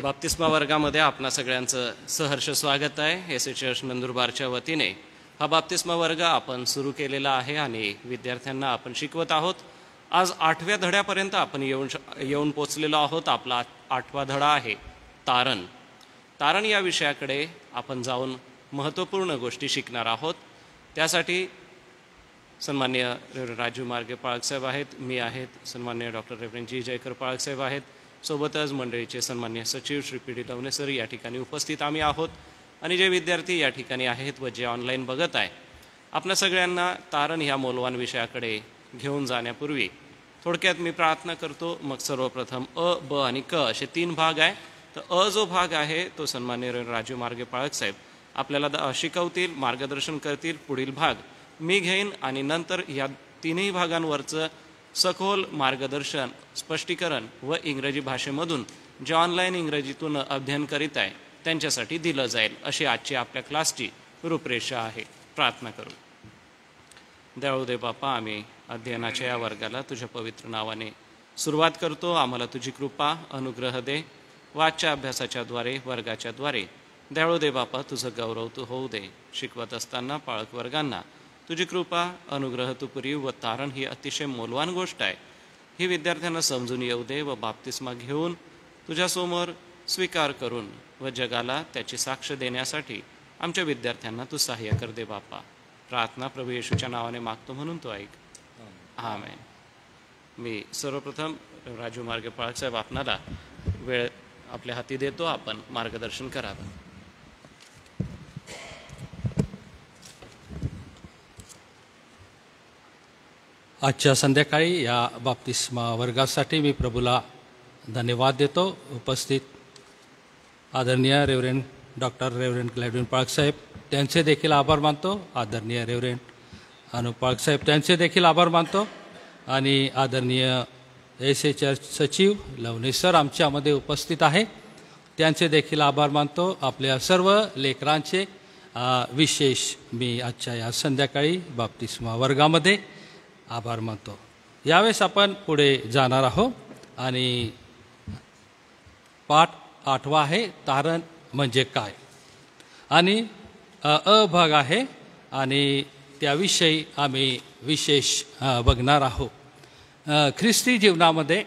बाप्तिस्मा वर्गामध्ये आपणा सगळ्यांचं सहर्ष स्वागत आहे। एस चर्च नंदुरबारच्या वतीने हा बाप्तिस्मा वर्ग आपण सुरू केलेला आहे आणि विद्यार्थ्यांना आपण शिकवत आहोत। आज 8व्या धड्यापर्यंत आपण येऊन पोचलेलो आहोत। आपला 8वा धडा आहे तारण। तारण या विषयाकडे आपण जाऊन महत्त्वपूर्ण गोष्टी शिकणार आहोत। त्यासाठी सन्माननीय राजू मार्गे पाळक साहेब आहेत, मी आहेत, सन्माननीय डॉक्टर रेव्हरंड जी जयकर पाळक साहेब आहेत, सोबतच मंडळीचे सन्माननीय सचिव श्री पी डी लवणे सर या ठिकाणी उपस्थित आम्ही आहोत आणि जे विद्यार्थी या ठिकाणी आहेत व जे ऑनलाईन बघत आहे, आपल्या सगळ्यांना तारण ह्या मौल्यवान विषयाकडे घेऊन जाण्यापूर्वी थोडक्यात मी प्रार्थना करतो। मग सर्वप्रथम अ, ब आणि क असे 3 भाग आहे। तर अ जो भाग आहे तो सन्माननीय राजू मार्गे पाळक साहेब आपल्याला शिकवतील, मार्गदर्शन करतील। पुढील भाग मी घेईन आणि नंतर या 3ही भागांवरचं सखोल मार्गदर्शन, स्पष्टीकरण व इंग्रजी भाषेमधून जे ऑनलाईन इंग्रजीतून अध्ययन करीत आहे त्यांच्यासाठी दिलं जाईल, अशी आजची आपल्या क्लासची रूपरेषा आहे। प्रार्थना करू। दयाळू दे बापा, आम्ही अध्ययनाच्या या वर्गाला तुझ्या पवित्र नावाने सुरुवात करतो। आम्हाला तुझी कृपा, अनुग्रह दे। वाचच्या अभ्यासाच्या द्वारे, वर्गाच्या द्वारे दयाळू दे बापा, तुझं गौरव तू होऊ दे। शिकवत असताना पाळक वर्गांना तुझी कृपा, अनुग्रह तू पुरीव व तारण ही अतिशय मौल्यवान गोष्ट आहे ही विद्यार्थ्यांना समजून येऊ दे व बाप्तिस्मा घेऊन तुझ्यासमोर स्वीकार करून व जगाला त्याची साक्ष देण्यासाठी आमच्या विद्यार्थ्यांना तू सहाय्य कर दे बापा। प्रार्थना प्रभू येशूच्या नावाने मागतो म्हणून तो ऐक, आमेन। मी सर्वप्रथम राजू मार्गे पाळक साहेब आपणाला वेळ आपल्या हाती देतो, आपण मार्गदर्शन करावं। आजच्या संध्याकाळी या बाप्तिस्मा वर्गासाठी मी प्रभूला धन्यवाद देतो। उपस्थित आदरणीय रेव्हरंड डॉक्टर रेव्हरंड ग्लॅडविन पाळक साहेब त्यांचे देखील आभार मानतो। आदरणीय रेव्हरंड अनु पाळक साहेब त्यांचे देखील आभार मानतो आणि आदरणीय एस चर्च सचिव लवणे सर आमच्यामध्ये उपस्थित आहे, त्यांचे देखील आभार मानतो। आपल्या सर्व लेकरांचे विशेष मी आजच्या या संध्याकाळी बाप्तिस्मा वर्गामध्ये आभार मानतो। यावेळेस आपण पुढे जाणार आहोत आणि पाठ 8वा आहे तारण म्हणजे काय, आणि अ भाग आहे आणि त्याविषयी आम्ही विशेष बघणार आहोत। ख्रिस्ती जीवनामध्ये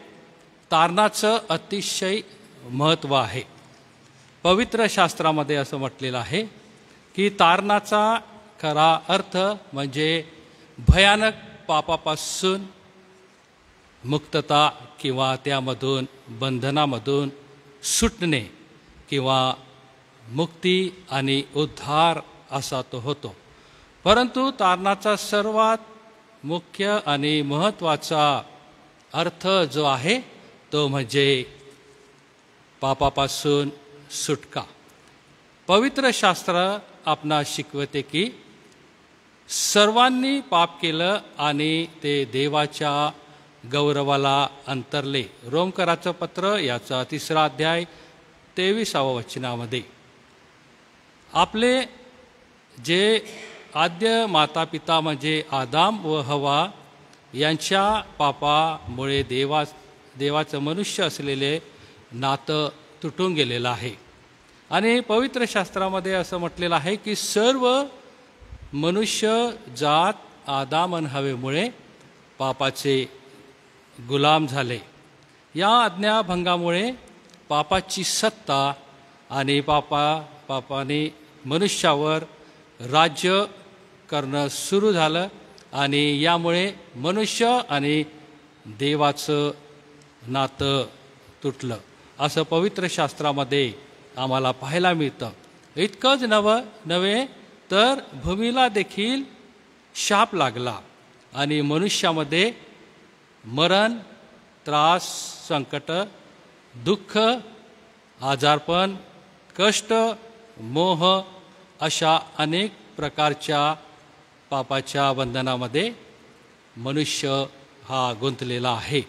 तारणाचं अतिशय महत्त्व आहे। पवित्र शास्त्रामध्ये असं म्हटलेलं आहे की तारणाचा खरा अर्थ म्हणजे भयानक पापापासून मुक्तता किंवा त्यामधून बंधनामधून सुटणे किंवा मुक्ती आणि उद्धार असा तो होतो। परंतु तारणाचा सर्वात मुख्य आणि महत्त्वाचा अर्थ जो आहे तो म्हणजे पापापासून सुटका। पवित्र शास्त्र आपणास शिकवते की सर्वांनी पाप केलं आणि ते देवाच्या गौरवाला अंतरले। रोमकराचं पत्र याचा 3रा अध्याय 23व्या वचनामध्ये आपले जे आद्य माता पिता म्हणजे आदाम व हवा यांच्या पापामुळे देवाचं मनुष्य असलेले नातं तुटून गेलेलं आहे। आणि पवित्र शास्त्रामध्ये असं म्हटलेलं आहे की सर्व मनुष्य जात आदाम आणि हवेमुळे पापाचे गुलाम झाले। या आज्ञाभंगामुळे पापाची सत्ता आणि पापाने मनुष्यावर राज्य करणं सुरू झालं आणि यामुळे मनुष्य आणि देवाचं नातं तुटलं, असं पवित्र शास्त्रामध्ये आम्हाला पाहायला मिळतं। इतकंच नव्हे तर भूमीला देखील शाप लागला आणि मनुष्यामध्ये मरण, त्रास, संकट, दुःख, आजारपण, कष्ट, मोह अशा अनेक प्रकारच्या पापाच्या बंधनामध्ये मनुष्य हा गुंतलेला आहे।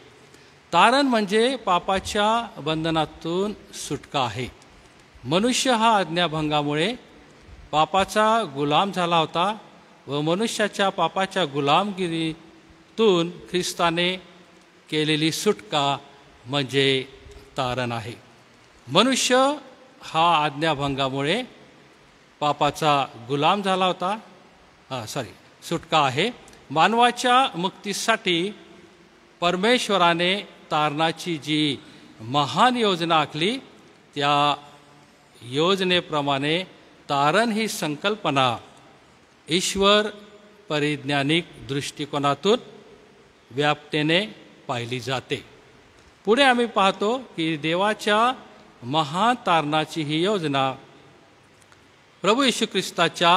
तारण म्हणजे पापाच्या बंधनातून सुटका आहे। मनुष्य हा आज्ञाभंगामुळे पापाचा गुलाम झाला होता व मनुष्याच्या पापाच्या गुलामगिरीतून ख्रिस्ताने केलेली सुटका म्हणजे तारण आहे। मनुष्य हा आज्ञाभंगामुळे पापाचा गुलाम झाला होता. सुटका आहे. मानवाच्या मुक्तीसाठी परमेश्वराने तारणाची जी महान योजना आखली, त्या योजनेप्रमाणे तारण ही संकल्पना ईश्वर परिज्ञानिक दृष्टिकोनातून व्याप्तीने पाहिली जाते. पुढे आम्ही पाहतो की देवाच्या महान तारणाची ही योजना प्रभू येशू ख्रिस्ताच्या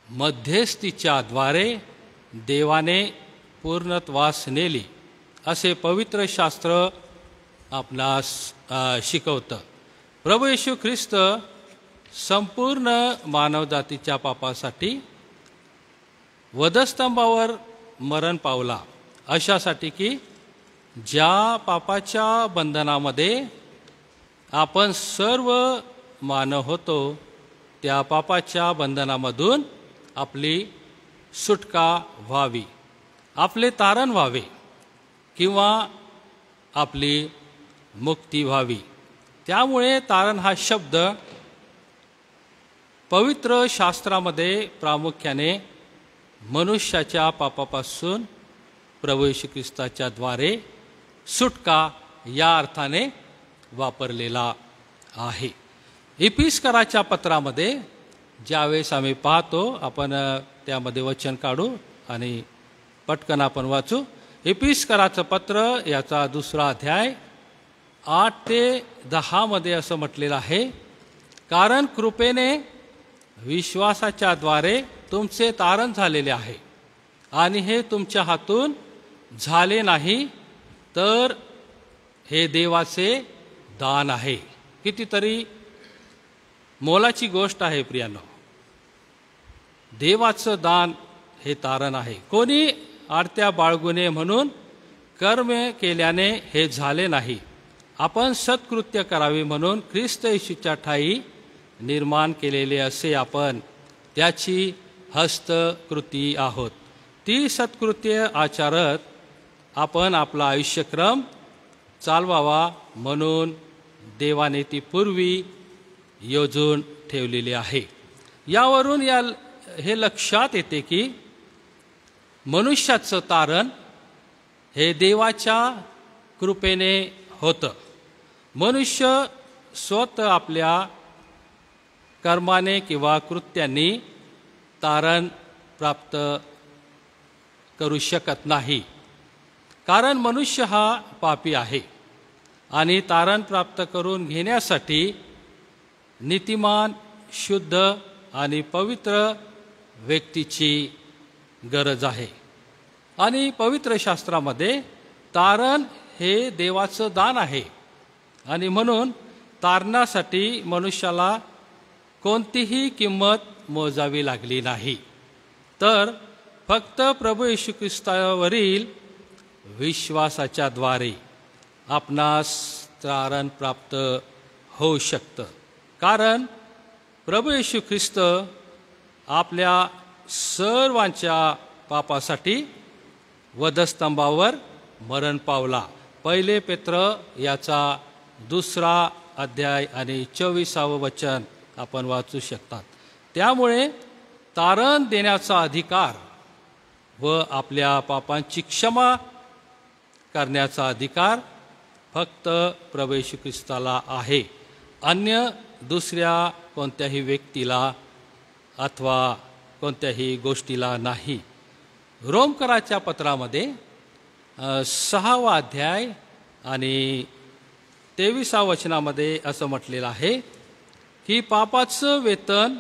मध्यस्थीच्या द्वारे देवाने पूर्णत्वास नेली असे पवित्र शास्त्र आपणास शिकवतं. प्रभू येशू ख्रिस्त संपूर्ण मानवजातीच्या पापासाठी वधस्तंभावर मरण पावला, अशासाठी की ज्या पापाच्या बंधनामध्ये आपण सर्व मानव होतो, त्या पापाच्या बंधनामधून आपली सुटका व्हावी, आपले तारण व्हावे किंवा आपली मुक्ती व्हावी. त्यामुळे तारण हा शब्द पवित्र शास्त्रामध्ये प्रामुख्याने मनुष्याच्या पापापासून प्रभू येशू ख्रिस्ताच्या द्वारे सुटका या अर्थाने वापरलेला आहे. इपिस्कराच्या पत्रामध्ये ज्यावेळेस आम्ही पाहतो, आपण त्यामध्ये वचन काढू आणि पटकन आपण वाचू. इपिस्कराचं पत्र याचा 2 अध्याय 8 ते 10 मध्ये असं म्हटलेलं आहे, कारण कृपेने विश्वासाच्या द्वारे तुमचे तारण झालेले आहे आणि हे तुमच्या हातून झाले नाही, तर हे देवाचे दान आहे. कितीतरी मोलाची गोष्ट आहे प्रियांनो. देवाचं दान हे तारण आहे. कोणी आडत्या बाळगू नये म्हणून कर्म केल्याने हे झाले नाही, आपण सत्कृत्य करावे म्हणून ख्रिस्त येशूच्या ठायी निर्माण केलेले असे आपण त्याची हस्तकृती आहोत. ती सत्कृत्य आचारत आपण आपला आयुष्यक्रम चालवावा म्हणून देवाने ती पूर्वी योजून ठेवलेली आहे. यावरून हे लक्षात येते की मनुष्याचं तारण हे देवाच्या कृपेने होतं. मनुष्य स्वतः आपल्या कर्माने किंवा कृत्यांनी तारण प्राप्त करू शकत नाही, कारण मनुष्य हा पापी आहे आणि तारण प्राप्त करून घेण्यासाठी नीतिमान, शुद्ध आणि पवित्र व्यक्तीची गरज आहे. आणि पवित्र शास्त्रामध्ये तारण हे देवाचं दान आहे आणि म्हणून तारणासाठी मनुष्याला कोणतीही किंमत मोजावी लागली नाही, तर फक्त प्रभू येशू ख्रिस्तावरील विश्वासाच्या द्वारे आपणास तारण प्राप्त होऊ शकतं. कारण प्रभू येशू ख्रिस्त आपल्या सर्वांच्या पापासाठी वधस्तंभावर मरण पावला. 1 पेत्र याचा 2 अध्याय आणि 24 वचन आपण वाचू शकतात. त्यामुळे तारण देण्याचा अधिकार व आपल्या पापांची क्षमा करण्याचा अधिकार फक्त प्रभू येशू ख्रिस्ताला आहे, अन्य दुसऱ्या कोणत्याही व्यक्तीला अथवा कोणत्याही गोष्टीला नाही. रोमकराच्या पत्रामध्ये 6 अध्याय आणि 23 वचनामध्ये असं म्हटलेलं आहे की पापाचं वेतन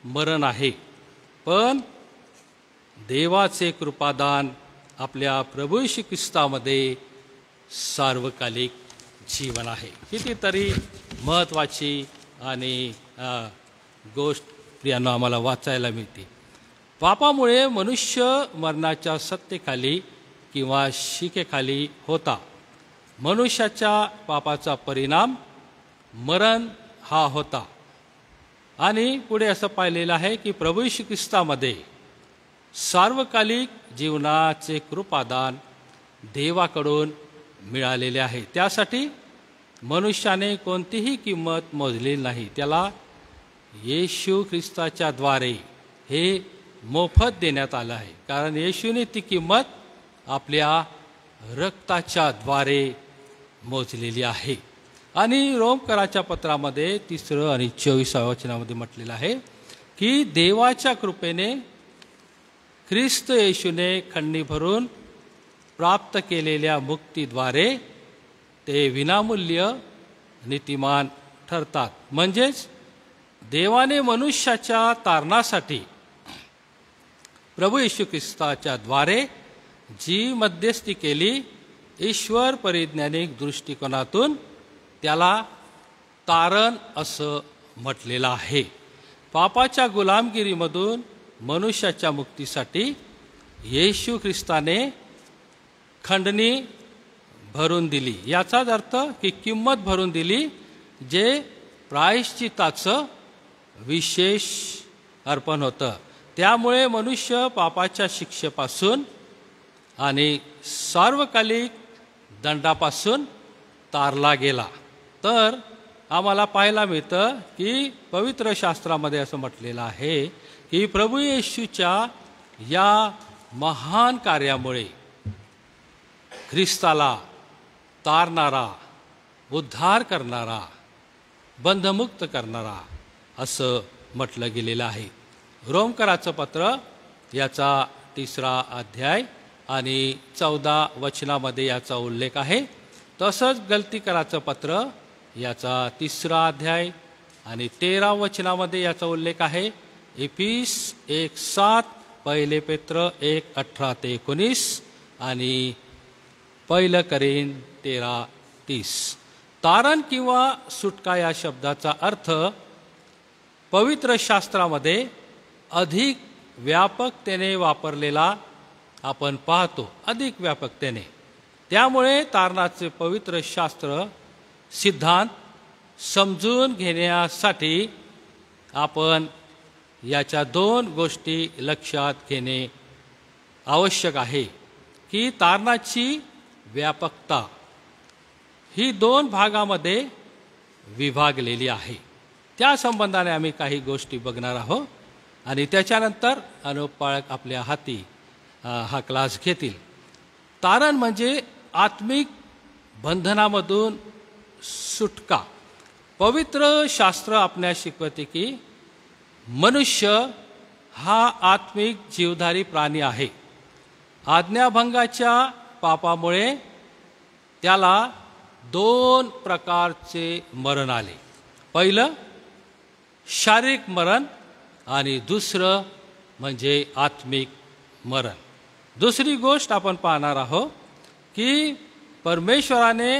मरण आहे, पण देवाचे कृपादान आपल्या प्रभू येशू ख्रिस्तामध्ये सार्वकालिक जीवन आहे. कितीतरी महत्त्वाची आणि गोष्ट प्रियांनो आम्हाला वाचायला मिळते. पापामुळे मनुष्य मरणाच्या सत्तेखाली किंवा शिकेखाली होता. मनुष्याच्या पापाचा परिणाम मरण हा होता. आणि पुढे असं पाहिलेलं आहे की प्रभू येशू ख्रिस्तामध्ये सार्वकालिक जीवनाचे कृपादान देवाकडून मिळालेले आहे. त्यासाठी मनुष्याने कोणतीही किंमत मोजलेली नाही. त्याला येशू ख्रिस्ताच्या द्वारे हे मोफत देण्यात आलं आहे. कारण येशूने ती किंमत आपल्या रक्ताच्या द्वारे मोजलेली आहे. आणि रोमकराच्या पत्रामध्ये 3 आणि 24 वचनामध्ये म्हटलेलं आहे की देवाच्या कृपेने ख्रिस्त येशूने खंडी भरून प्राप्त केलेल्या मुक्तीद्वारे ते विनामूल्य नीतिमान ठरतात. म्हणजेच देवाने मनुष्याच्या तारणासाठी प्रभू येशू ख्रिस्ताच्या द्वारे जी मध्यस्थी केली, ईश्वर परिज्ञानिक दृष्टिकोनातून त्याला तारण असं म्हटलेलं आहे. पापाच्या गुलामगिरीमधून मनुष्याच्या मुक्तीसाठी येशू ख्रिस्ताने खंडणी भरून दिली. याचाच अर्थ की किंमत भरून दिली, जे प्रायश्चिताचं विशेष अर्पण होतं. त्यामुळे मनुष्य पापाच्या शिक्षेपासून आणि सार्वकालिक दंडापासून तारला गेला. तर आम्हाला पाहायला मिळतं की पवित्र शास्त्रामध्ये असं म्हटलेलं आहे की प्रभू येशूच्या या महान कार्यामुळे ख्रिस्ताला तारणारा, उद्धार करणारा, बंधमुक्त करणारा असं म्हटलं गेलेलं आहे. रोमकराचं पत्र याचा 3 अध्याय आणि 14 वचनामध्ये याचा उल्लेख आहे. तसंच गलतीकराचं पत्र याचा 3 अध्याय आणि 13 वचनामध्ये याचा उल्लेख आहे. इफिस 1:7, 1 पेत्र 1:18 ते 19 आणि 1 करीन 13:30. तारण किंवा सुटका या शब्दाचा अर्थ पवित्र शास्त्रामध्ये अधिक व्यापकतेने वापरलेला आपण पाहतो, अधिक व्यापकतेने. त्यामुळे तारणाचे पवित्र शास्त्र सिद्धांत समजून घेण्यासाठी आपण याच्या 2 गोष्टी लक्षात घेणे आवश्यक आहे की तारणाची व्यापकता ही 2 भागामध्ये विभागलेली आहे. त्या संबंधाने आम्ही काही गोष्टी बघणार आहोत आणि त्याच्यानंतर अनुपाळक आपल्या हाती हा क्लास घेतील. तारण म्हणजे आत्मिक बंधनामधून सुटका. पवित्र शास्त्र आपल्यास शिकवते की मनुष्य हा आत्मिक जीवधारी प्राणी आहे. आज्ञाभंगाच्या पापामुळे त्याला 2 प्रकारचे मरण आले. पहिलं शारीरिक मरण आणि दुसरं म्हणजे आत्मिक मरण. दुसरी गोष्ट आपण पाहणार आहोत की परमेश्वराने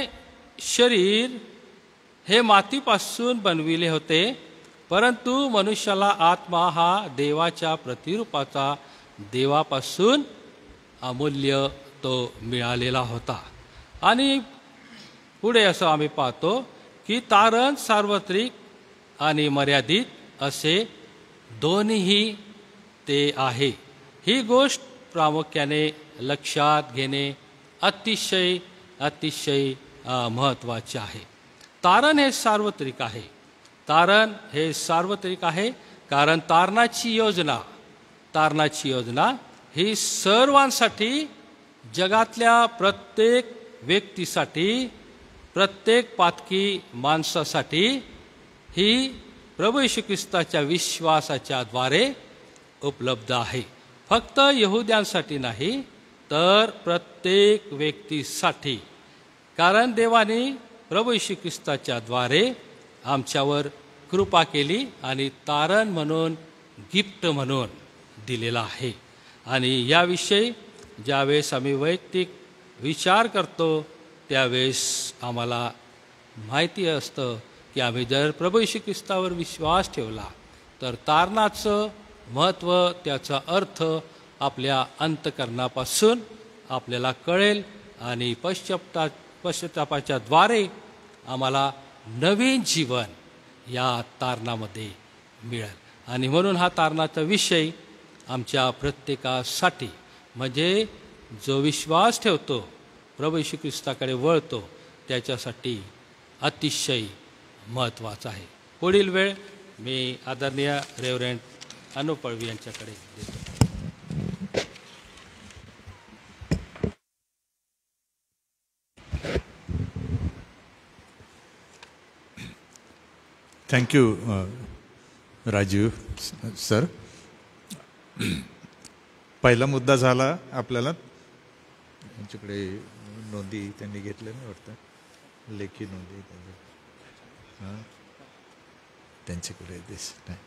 शरीर हे मातीपासून बनविले होते, परंतु मनुष्याला आत्मा हा देवाच्या प्रतिरूपाचा देवापासून अमूल्य तो मिळालेला होता. आणि पुढे असं आम्ही पाहतो की तारण सार्वत्रिक आणि मर्यादित असे दोन्हीही ते आहे. ही गोष्ट प्रामुख्याने लक्षात घेणे अतिशय महत्त्वाचे आहे. तारण हे सार्वत्रिक आहे. तारण हे सार्वत्रिक आहे कारण तारणाची योजना ही सर्वांसाठी, जगातल्या प्रत्येक व्यक्तीसाठी, प्रत्येक पातकी माणसासाठी ही प्रभू येशू ख्रिस्ताच्या विश्वासाच्या द्वारे उपलब्ध आहे. फक्त यहुद्यांसाठी नाही तर प्रत्येक व्यक्तीसाठी. कारण देवाने प्रभू येशू ख्रिस्ताच्या द्वारे आमच्यावर कृपा केली आणि तारण म्हणून, गिफ्ट म्हणून दिलेला आहे. आणि याविषयी ज्यावेळेस आम्ही वैयक्तिक विचार करतो त्यावेळेस आम्हाला माहिती असतं की आम्ही जर प्रभू येशू ख्रिस्तावर विश्वास ठेवला तर तारणाचं महत्त्व, त्याचा अर्थ आपल्या अंतःकरणापासून आपल्याला कळेल आणि पश्चातापाच्या द्वारे आम्हाला नवीन जीवन या तारणामध्ये मिळेल. आणि म्हणून हा तारणाचा विषय आमच्या प्रत्येकासाठी, म्हणजे जो विश्वास ठेवतो, प्रभू येशू ख्रिस्ताकडे वळतो, त्याच्यासाठी अतिशय महत्त्वाचा आहे. पुढील वेळ मी आदरणीय रेव्हरंड अनु पळवी यांच्याकडे देतो. Thank you Rajiv sir. पहिला मुद्दा झाला आपल्याला, त्यांच्याकडे नोंदी त्यांनी घेतल्या ना वाटतं, लेखी नोंदी त्यांच्याकडे दिस नाही.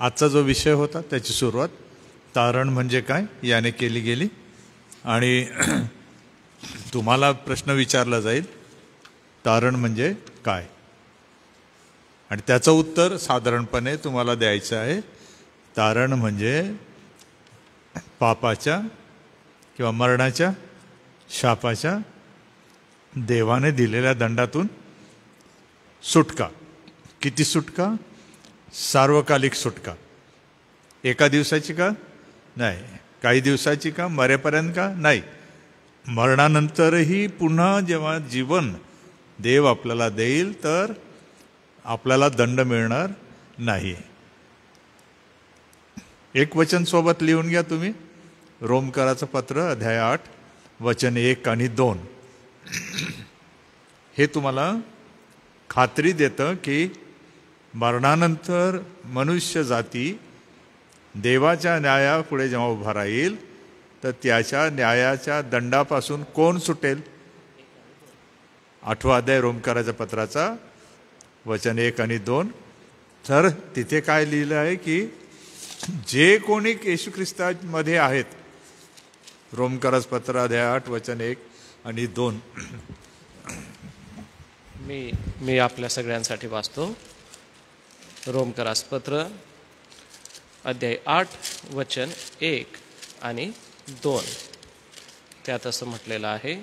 आजचा जो विषय होता त्याची सुरुवात तारण म्हणजे काय याने केली गेली. आणि तुम्हाला प्रश्न विचारला जाईल तारण म्हणजे काय, आणि त्याचं उत्तर साधारणपणे तुम्हाला द्यायचं आहे. तारण म्हणजे पापाच्या किंवा मरणाच्या शापाच्या देवाने दिलेल्या दंडातून सुटका. किती सुटका? सार्वकालिक सुटका. एका दिवसाची का? नाही. काही दिवसाची का? मरेपर्यंत का? नाही. मरणानंतरही पुन्हा जेव्हा जीवन देव आपल्याला देईल तर आपल्याला दंड मिळणार नाही. एक वचन सोबत लिहून घ्या तुम्ही. रोमकराचं पत्र अध्याय 8 वचन 1 आणि 2. हे तुम्हाला खात्री देतं की मरणानंतर मनुष्य जाती देवाच्या न्यायापुढे जेव्हा उभा राहील तर त्याच्या न्यायाच्या दंडापासून कोण सुटेल? 8वा अध्याय रोमकराच्या पत्राचा वचन 1 आणि 2. तर तिथे काय लिहिलं आहे की जे कोणी येशू ख्रिस्तामध्ये आहेत, रोमकराच पत्र अध्याय 8 वचन 1 आणि 2. मी आपल्या सगळ्यांसाठी वाचतो. रोमकरास पत्र अध्याय 8 वचन 1 आणि 2. त्यात असं म्हटलेलं आहे,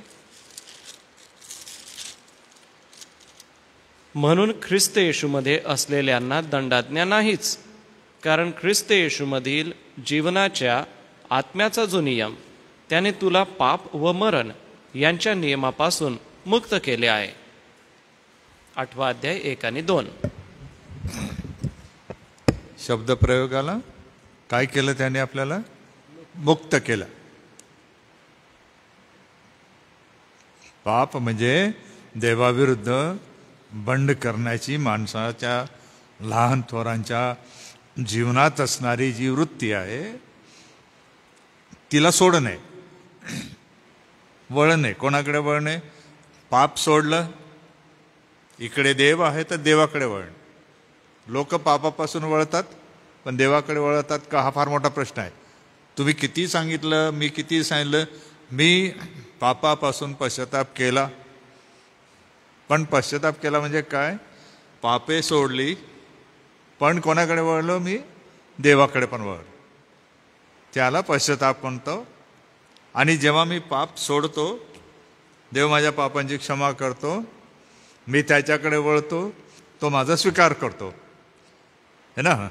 म्हणून ख्रिस्त येशूमध्ये असलेल्यांना दंडाज्ञा नाहीच, कारण ख्रिस्त येशूमधील जीवनाच्या आत्म्याचा जो नियम त्याने तुला पाप व मरण यांच्या नियमापासून मुक्त केले आहे. 8वा अध्याय 1 आणि 2. शब्दप्रयोगाला काय केलं त्याने? आपल्याला मुक्त केलं. पाप म्हणजे देवाविरुद्ध बंड करण्याची माणसाच्या लहान थोरांच्या जीवनात असणारी जी वृत्ती आहे तिला सोडणे, वळणे. कोणाकडे वळणे? पाप सोडलं, इकडे देव आहे तर देवाकडे वळणे. लोक पापापासून वळतात पण देवाकडे वळतात का? हा फार मोठा प्रश्न आहे. तुम्ही किती सांगितलं, मी किती सांगितलं, मी पापापासून पश्चाताप केला, पण पश्चाताप केला म्हणजे काय? पापे सोडली, पण कोणाकडे वळलो? मी देवाकडे पण वळलो. त्याला पश्चाताप म्हणतो. आणि जेव्हा मी पाप सोडतो, देव माझ्या पापांची क्षमा करतो, मी त्याच्याकडे वळतो, तो माझा स्वीकार करतो, है ना.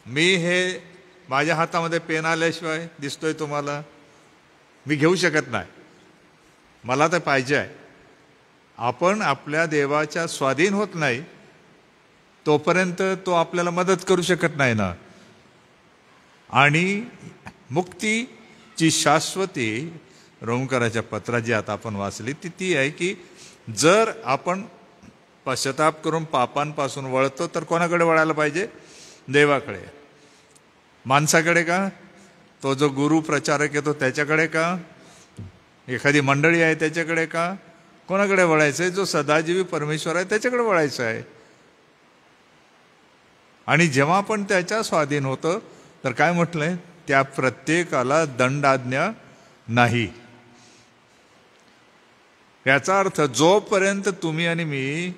मी हे माझ्या हातामध्ये पेन आल्याशिवाय दिसतोय तुम्हाला, मी घेऊ शकत नाही, मला तर पाहिजे आहे. आपण आपल्या देवाच्या स्वाधीन होत नाही तोपर्यंत तो आपल्याला मदत करू शकत नाही ना. आणि मुक्तीची शाश्वती रोमकराच्या पत्रात जी आता आपण वाचली ती आहे की जर आपण पश्चाताप करून पापांपासून वळतो तर कोणाकडे वळायला पाहिजे? देवाकडे. माणसाकडे का? तो जो गुरु प्रचारक येतो त्याच्याकडे का? एखादी मंडळी आहे त्याच्याकडे का? कोणाकडे वळायचं आहे? जो सदाजीवी परमेश्वर आहे त्याच्याकडे वळायचं आहे. आणि जेव्हा आपण त्याच्या स्वाधीन होतं तर काय म्हटलंय? त्या प्रत्येकाला दंडाज्ञा नाही. याचा अर्थ जोपर्यंत तुम्ही आणि मी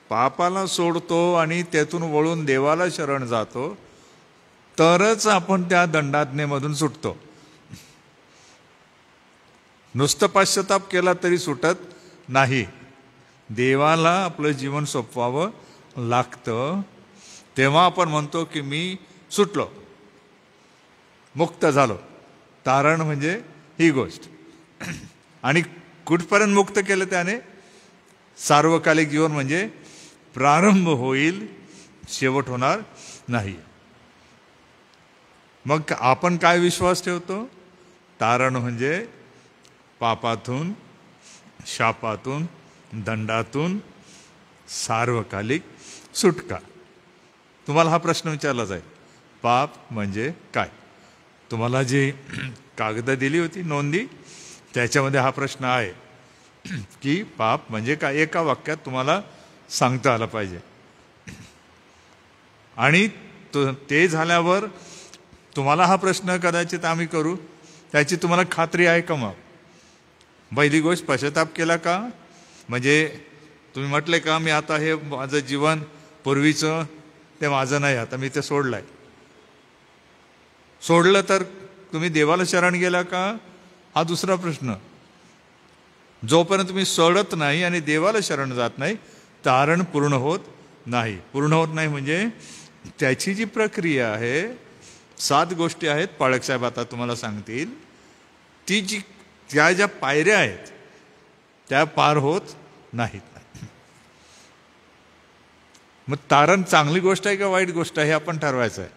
पापाला सोडतो आणि त्यातून वळून देवाला शरण जातो तरच आपण त्या दंडाज्ञेमधून सुटतो. नुसतं पश्चाताप केला तरी सुटत नाही. देवाला आपलं जीवन सोपवावं लागतं, तेव्हा आपण म्हणतो की मी सुटलो, मुक्त झालो. तारण म्हणजे ही गोष्ट. आणि कुठपर्यंत मुक्त केलं त्याने? सार्वकालिक जीवन म्हणजे प्रारंभ होईल, शेवट होणार नाही. मग आपण काय विश्वास ठेवतो? तारण म्हणजे पापातून, शापातून, दंडातून सार्वकालिक सुटका. तुम्हाला हा प्रश्न विचारला जाईल, पाप म्हणजे काय? तुम्हाला जी कागद दिली होती नोंदी, त्याच्यामध्ये हा प्रश्न आहे की पाप म्हणजे काय. एका वाक्यात तुम्हाला सांगता आलं पाहिजे. आणि ते झाल्यावर तुम्हाला हा प्रश्न कदाचित आम्ही करू, त्याची तुम्हाला खात्री आहे का? मग पहिली गोष्ट, पश्चाताप केला का? म्हणजे तुम्ही म्हटले का मी आता हे माझं जीवन पूर्वीचं ते माझं नाही, आता मी ते सोडलंय. सोडलं तर तुम्ही देवाला शरण गेला का? हा दुसरा प्रश्न. जोपर्यंत तुम्ही सोडत नाही आणि देवाला शरण जात नाही, तारण पूर्ण होत नाही. पूर्ण होत नाही म्हणजे त्याची जी प्रक्रिया आहे, 7 गोष्टी आहेत, पाळक साहेब आता तुम्हाला सांगतील, त्या ज्या पायऱ्या आहेत त्या पार होत नाहीत. मग तारण चांगली गोष्ट आहे का वाईट गोष्ट आहे हे आपण ठरवायचं आहे.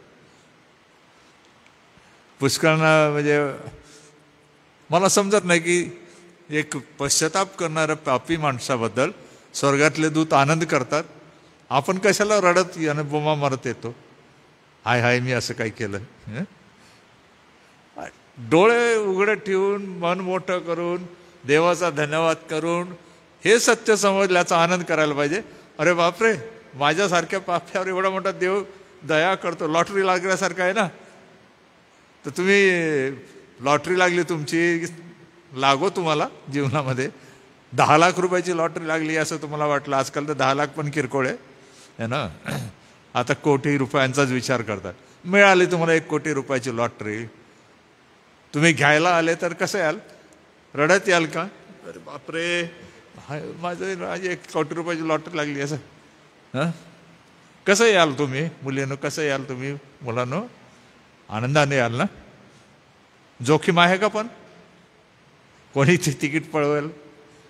पुष्कळना म्हणजे मला समजत नाही की एक पश्चाताप करणाऱ्या पापी माणसाबद्दल स्वर्गातले दूत आनंद करतात, आपण कशाला रडत बोमा मारत येतो, हाय हाय मी असं काय केलं. डोळे उघडे ठेवून, मन मोठं करून, देवाचा धन्यवाद करून हे सत्य समजल्याचा आनंद करायला पाहिजे. अरे बापरे, माझ्यासारख्या पाप्यावर एवढा मोठा देव दया करतो. लॉटरी लागल्यासारखं आहे ना. तर तुम्ही लॉटरी लागली तुमची, लागो तुम्हाला जीवनामध्ये 10 लाख रुपयाची लॉटरी लागली असं तुम्हाला वाटलं. आजकाल तर 10 लाख पण किरकोळ आहे ना. आता कोटी रुपयांचाच विचार करतात. मिळाली तुम्हाला 1 कोटी रुपयाची लॉटरी, तुम्ही घ्यायला आले तर कसं याल? रडत याल का? अरे बापरे, माझी 1 कोटी रुपयाची लॉटरी लागली असं. हां, कसं याल तुम्ही मुलींनो? कसं याल तुम्ही मुलांनो? आनंदाने याल ना. जोखीम आहे का? पण कोणी तिकीट पळवेल,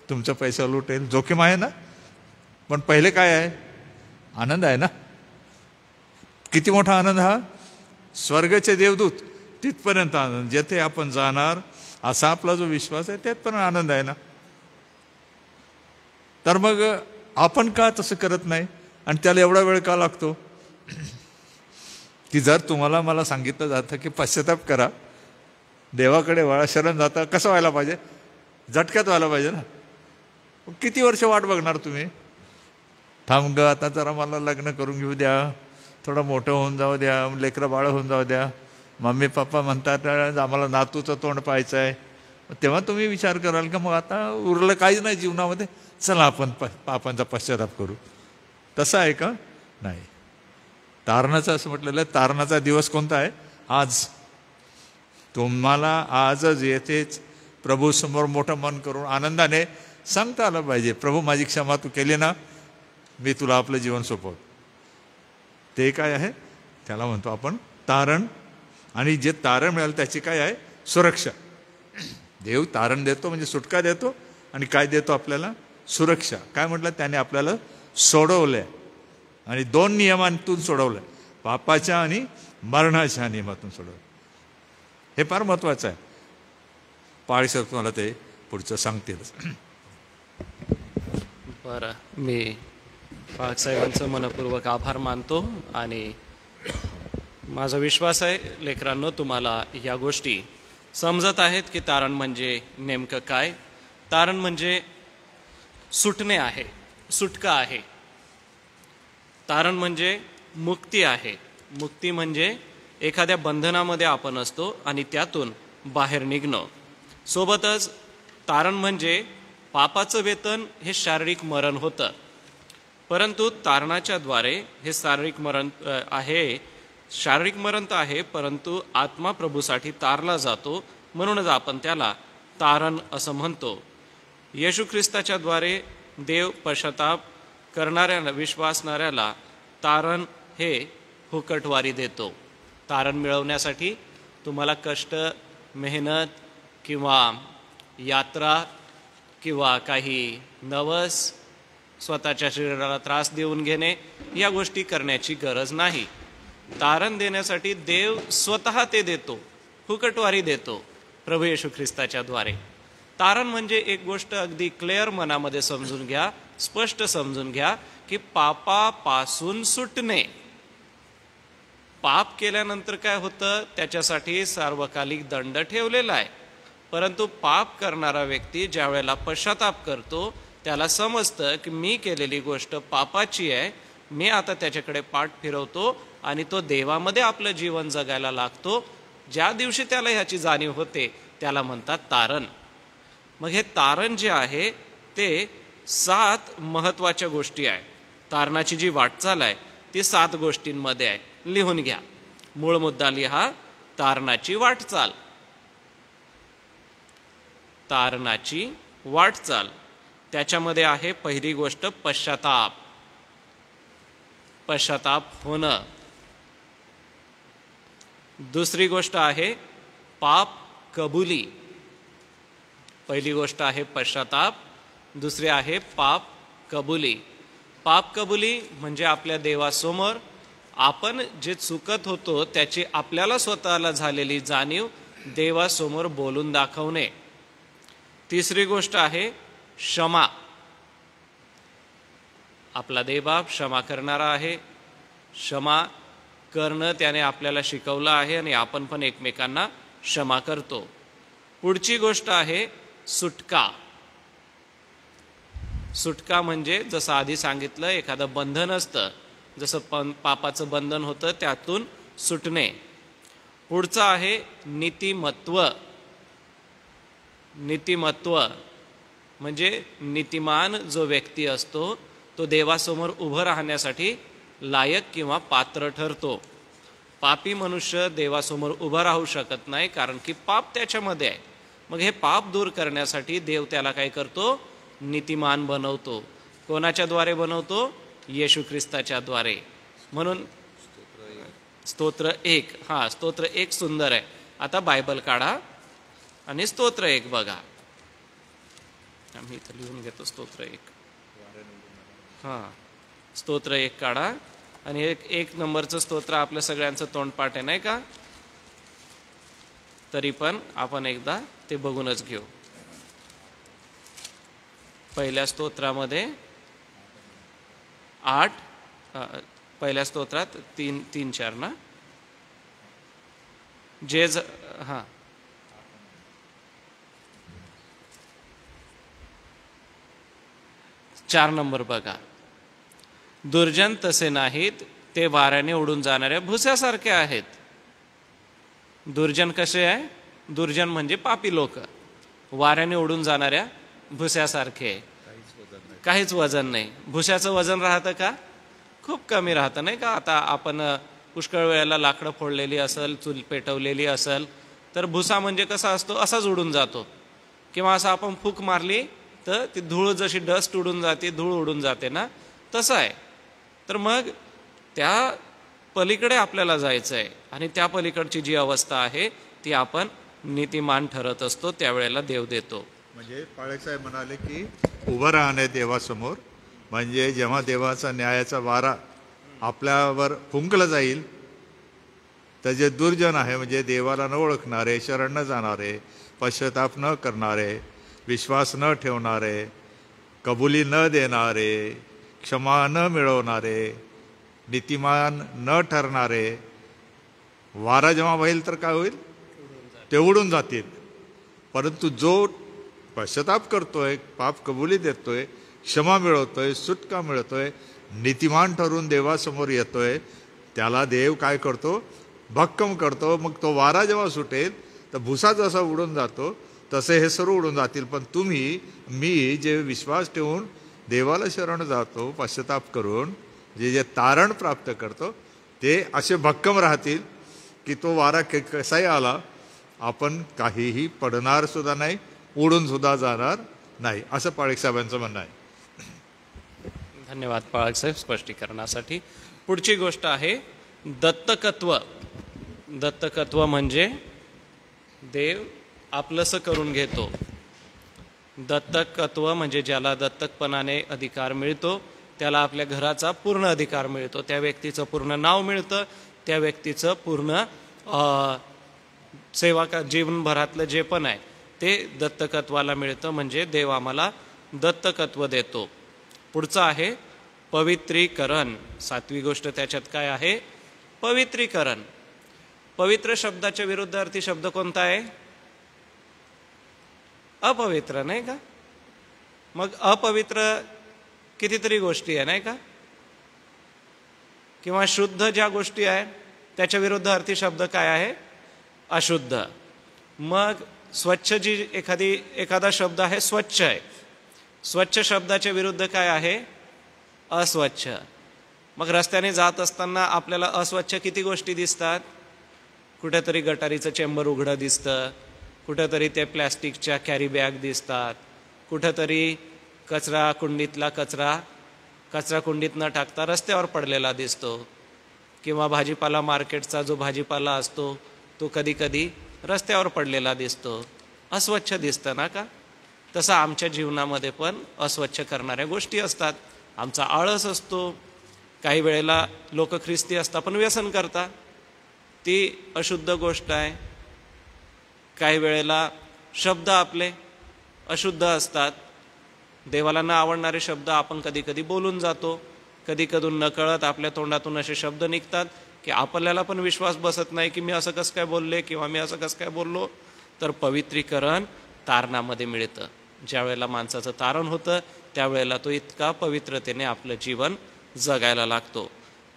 तुमचा पैसा लुटेल, जोखीम आहे ना. पण पहिले काय आहे? आनंद आहे ना. किती मोठा आनंद हा! स्वर्गाचे देवदूत तिथपर्यंत आनंद, जेथे आपण जाणार असा आपला जो विश्वास आहे त्यात पण आनंद आहे ना. तर मग आपण का तसं करत नाही आणि त्याला एवढा वेळ का लागतो? की जर तुम्हाला मला सांगितलं जातं की पश्चाताप करा, देवाकडे वळा, शरण जाता, कसं व्हायला पाहिजे? झटक्यात व्हायला पाहिजे ना. किती वर्ष वाट बघणार तुम्ही? थांब ग, आता जरा मला लग्न करून घेऊ द्या, थोडं मोठं होऊन जाऊ द्या, लेकरं बाळ होऊन जाऊ द्या, मम्मी पप्पा म्हणतात आम्हाला नातूचं तोंड पाहायचं आहे. तेव्हा तुम्ही विचार कराल का मग आता उरलं काहीच नाही जीवनामध्ये, चला आपण पापांचा पश्चाताप करू. तसं आहे का? नाही. तारणाचं असं म्हटलेलं आहे, तारणाचा दिवस कोणता आहे? आज. तुम्हाला आजच येथेच प्रभू समोर मोठं मन करून आनंदाने सांगता आलं पाहिजे, प्रभू माझी क्षमा तू केली ना, मी तुला आपलं जीवन सोपवतो. ते काय आहे? त्याला म्हणतो आपण तारण. आणि जे तारण मिळालं त्याची काय आहे? सुरक्षा. देव तारण देतो म्हणजे सुटका देतो, आणि काय देतो आपल्याला? सुरक्षा. काय म्हटलं? त्याने आपल्याला सोडवलंय आणि 2 नियमांतून सोडवलंय, पापाच्या आणि मरणाच्या नियमातून सोडवलं. हे फार महत्वाचं आहे. पाळी सर तुम्हाला ते पुढचं सांगतीलच. बरं, मी पाळक साहेबांचं मनपूर्वक आभार मानतो आणि माझा विश्वास आहे लेकरांनो तुम्हाला या गोष्टी समजत आहेत की तारण म्हणजे नेमकं काय. तारण म्हणजे सुटणे आहे, सुटका आहे. तारण म्हणजे मुक्ती आहे. मुक्ती म्हणजे एखाद्या बंधनामध्ये आपण असतो आणि त्यातून बाहेर निघणं. सोबतच तारण म्हणजे पापाचं वेतन हे शारीरिक मरण होतं, परंतु तारणाच्या द्वारे हे शारीरिक मरण आहे. शारीरिक मरण तर आहे, परंतु आत्मा प्रभूसाठी तारला जातो, म्हणूनच आपण त्याला तारण असं म्हणतो. येशू ख्रिस्ताच्या द्वारे देव पश्चाताप करणाऱ्याला, विश्वासणाऱ्याला तारण हे फुकटवारी देतो. तारण मिळवण्यासाठी तुम्हाला कष्ट, मेहनत किंवा यात्रा किंवा काही नवस, स्वतःच्या शरीराला त्रास देऊन घेणे, या गोष्टी करण्याची गरज नाही. तारण देण्यासाठी देव स्वतः ते देतो, फुकटवारी देतो प्रभू येशू ख्रिस्ताच्या द्वारे. तारण म्हणजे एक गोष्ट अगदी क्लिअर मनामध्ये समजून घ्या, स्पष्ट समजून घ्या की पापापासून सुटणे. पाप केल्यानंतर काय होतं, त्याच्यासाठी सार्वकालिक दंड ठेवलेला आहे. परंतु पाप करणारा व्यक्ती ज्या वेळेला पश्चाताप करतो, त्याला समजतं की मी केलेली गोष्ट पापाची आहे, मी आता त्याच्याकडे पाठ फिरवतो आणि तो देवामध्ये आपलं जीवन जगायला लागतो. ज्या दिवशी त्याला ह्याची जाणीव होते त्याला म्हणतात तारण. मग हे तारण जे आहे ते 7 महत्वाच्या गोष्टी आहे. तारणाची जी वाटचाल आहे ती 7 गोष्टींमध्ये आहे. लिहून घ्या, मूळ मुद्दा लिहा. तारणाची वाटचाल. तारणाची वाटचाल त्याच्यामध्ये आहे पहिली गोष्ट पश्चाताप. पश्चाताप होणं. दुसरी गोष्ट आहे पाप कबुली. पहिली गोष्ट आहे पश्चाताप, दुसरी आहे पाप कबुली. पाप कबुली म्हणजे आपल्या देवासमोर आपण जे चुकत होतो त्याची आपल्याला स्वतःला झालेली जाणीव देवासमोर बोलून दाखवणे. तिसरी गोष्ट आहे क्षमा. आपला देवबाप क्षमा करणारा आहे. क्षमा करणं त्याने आपल्याला शिकवलं आहे आणि आपण पण एकमेकांना क्षमा करतो. पुढची गोष्ट आहे सुटका. सुटका म्हणजे जसं आधी सांगितलं, एखादं बंधन असतं, जसं पापाचं बंधन होतं, त्यातून सुटणे. पुढचं आहे नीतिमत्व. नीतिमत्व म्हणजे नीतिमान जो व्यक्ती असतो तो देवासमोर उभं राहण्यासाठी लायक किंवा पात्र ठरतो. पापी मनुष्य देवासमोर उभं राहू शकत नाही, कारण की पाप त्याच्यामध्ये आहे. मग हे पाप दूर करण्यासाठी देव त्याला काय करतो, नीतिमान बनवतो. कोणाच्या द्वारे बनवतो? येशू ख्रिस्ताच्या द्वारे. म्हणून स्तोत्र 1, स्तोत्र 1 सुंदर आहे. आता बायबल काढा आणि स्तोत्र 1 बघा. आम्ही इथं लिहून घेतो स्तोत्र 1. स्तोत्र 1 काढा आणि 1 नंबरचं स्तोत्र आपल्या सगळ्यांचं तोंडपाठ आहे, नाही का? तरी पण आपण एकदा ते बघूनच घेऊ. पहिल्या स्तोत्रामध्ये 8, पहिल्या स्तोत्रात 3-4 ना, जे 4 नंबर बघा. दुर्जन तसे नाहीत, ते वाऱ्याने उडून जाणाऱ्या भुस्यासारखे आहेत. दुर्जन कसे आहे? दुर्जन म्हणजे पापी लोक, वाऱ्याने उडून जाणाऱ्या भुस्यासारखे. काहीच वजन नाही. भुस्याचं वजन राहतं का? खूप कमी राहतं, नाही का? आता आपण पुष्कळ वेळेला लाकडं फोडलेली असेल, चूल पेटवलेली असेल, तर भुसा म्हणजे कसा असतो, असाच उडून जातो. किंवा असं आपण फूक मारली तर ती धूळ जशी डस्ट उडून जाते, धूळ उडून जाते ना, तसं आहे. तर मग त्या पलीकडे आपल्याला जायचं आहे आणि त्या पलीकडची जी अवस्था आहे ती आपण नीतिमान ठरत असतो, त्यावेळेला देव देतो. म्हणजे पाळक साहेब म्हणाले की उभं राहणे देवासमोर, म्हणजे जेव्हा देवाचा न्यायाचा वारा आपल्यावर फुंकलं जाईल तर जे दुर्जन आहे, म्हणजे देवाला न ओळखणारे, शरण न जाणारे, पश्चाताप न करणारे, विश्वास न ठेवणारे, कबुली न देणारे, क्षमा न मिळवणारे, नीतिमान न ठरणारे, वारा जेव्हा होईल तर काय होईल? ते उडून जातील. परंतु जो पश्चाताप करतोय, पाप कबुली देतोय, क्षमा मिळवतोय, सुटका मिळतोय, नीतिमान ठरून देवासमोर येतोय, त्याला देव काय करतो? भक्कम करतो. मग तो वारा जेव्हा सुटेल तर भुसा जसा उडून जातो तसे हे सर्व उडून जातील. पण तुम्ही, मी जे विश्वास ठेवून देवाला शरण जातो, पश्चाताप करून जे तारण प्राप्त करतो, ते असे भक्कम राहतील की तो वारा कसाही आला आपण काहीही पडणार सुद्धा नाही, उडून सुद्धा जाणार नाही, असं पाळक साहेबांचं म्हणणं आहे. धन्यवाद पाळक साहेब स्पष्टीकरणासाठी. पुढची गोष्ट आहे दत्तकत्व. दत्तकत्व म्हणजे देव आपलंसं करून घेतो. दत्तकत्व म्हणजे ज्याला दत्तकपणाने अधिकार मिळतो त्याला आपल्या घराचा पूर्ण अधिकार मिळतो, त्या व्यक्तीचं पूर्ण नाव मिळतं, त्या व्यक्तीचं पूर्ण सेवा जीवनभरातलं जे पण आहे ते दत्तकत्वाला मिळतं. म्हणजे देव आम्हाला दत्तकत्व देतो. पुढचं आहे पवित्रीकरण. 7वी गोष्ट त्याच्यात काय आहे? पवित्रीकरण. पवित्र शब्दाच्या विरुद्धार्थी शब्द कोणता आहे? अपवित्र, नाही का? मग अपवित्र कितीतरी गोष्टी आहे, नाही का? किंवा शुद्ध ज्या गोष्टी आहे त्याच्या विरुद्धार्थी शब्द काय आहे? अशुद्ध. मग स्वच्छ जी एखादा शब्द आहे स्वच्छ आहे, स्वच्छ शब्दाच्या विरुद्ध काय आहे? अस्वच्छ. मग रस्त्याने जात असताना आपल्याला अस्वच्छ किती गोष्टी दिसतात? कुठेतरी गटारीचं चेंबर उघडं दिसतं, कुठेतरी ते प्लॅस्टिकच्या कॅरी बॅग दिसतात, कुठेतरी कचरा कुंडीतला कचरा कुंडीत न टाकता रस्त्यावर पडलेला दिसतो, किंवा भाजीपाला मार्केटचा जो भाजीपाला असतो तो कधी कधी रस्त्यावर पडलेला दिसतो, अस्वच्छ दिसतं ना का? तसं आमच्या जीवनामध्ये पण अस्वच्छ करणाऱ्या गोष्टी असतात. आमचा आळस असतो, काही वेळेला लोक ख्रिस्ती असतात पण व्यसन करतात, ती अशुद्ध गोष्ट आहे. काही वेळेला शब्द आपले अशुद्ध असतात, देवाला न आवडणारे शब्द आपण कधी कधी बोलून जातो, कधी कधी नकळत आपल्या तोंडातून असे शब्द निघतात की आपल्याला पण विश्वास बसत नाही की मी असं कसं काय बोलले किंवा मी असं कसं काय बोललो. तर पवित्रीकरण तारणामध्ये मिळतं. ज्या वेळेला माणसाचं तारण होतं त्यावेळेला तो इतका पवित्रतेने आपलं जीवन जगायला लागतो.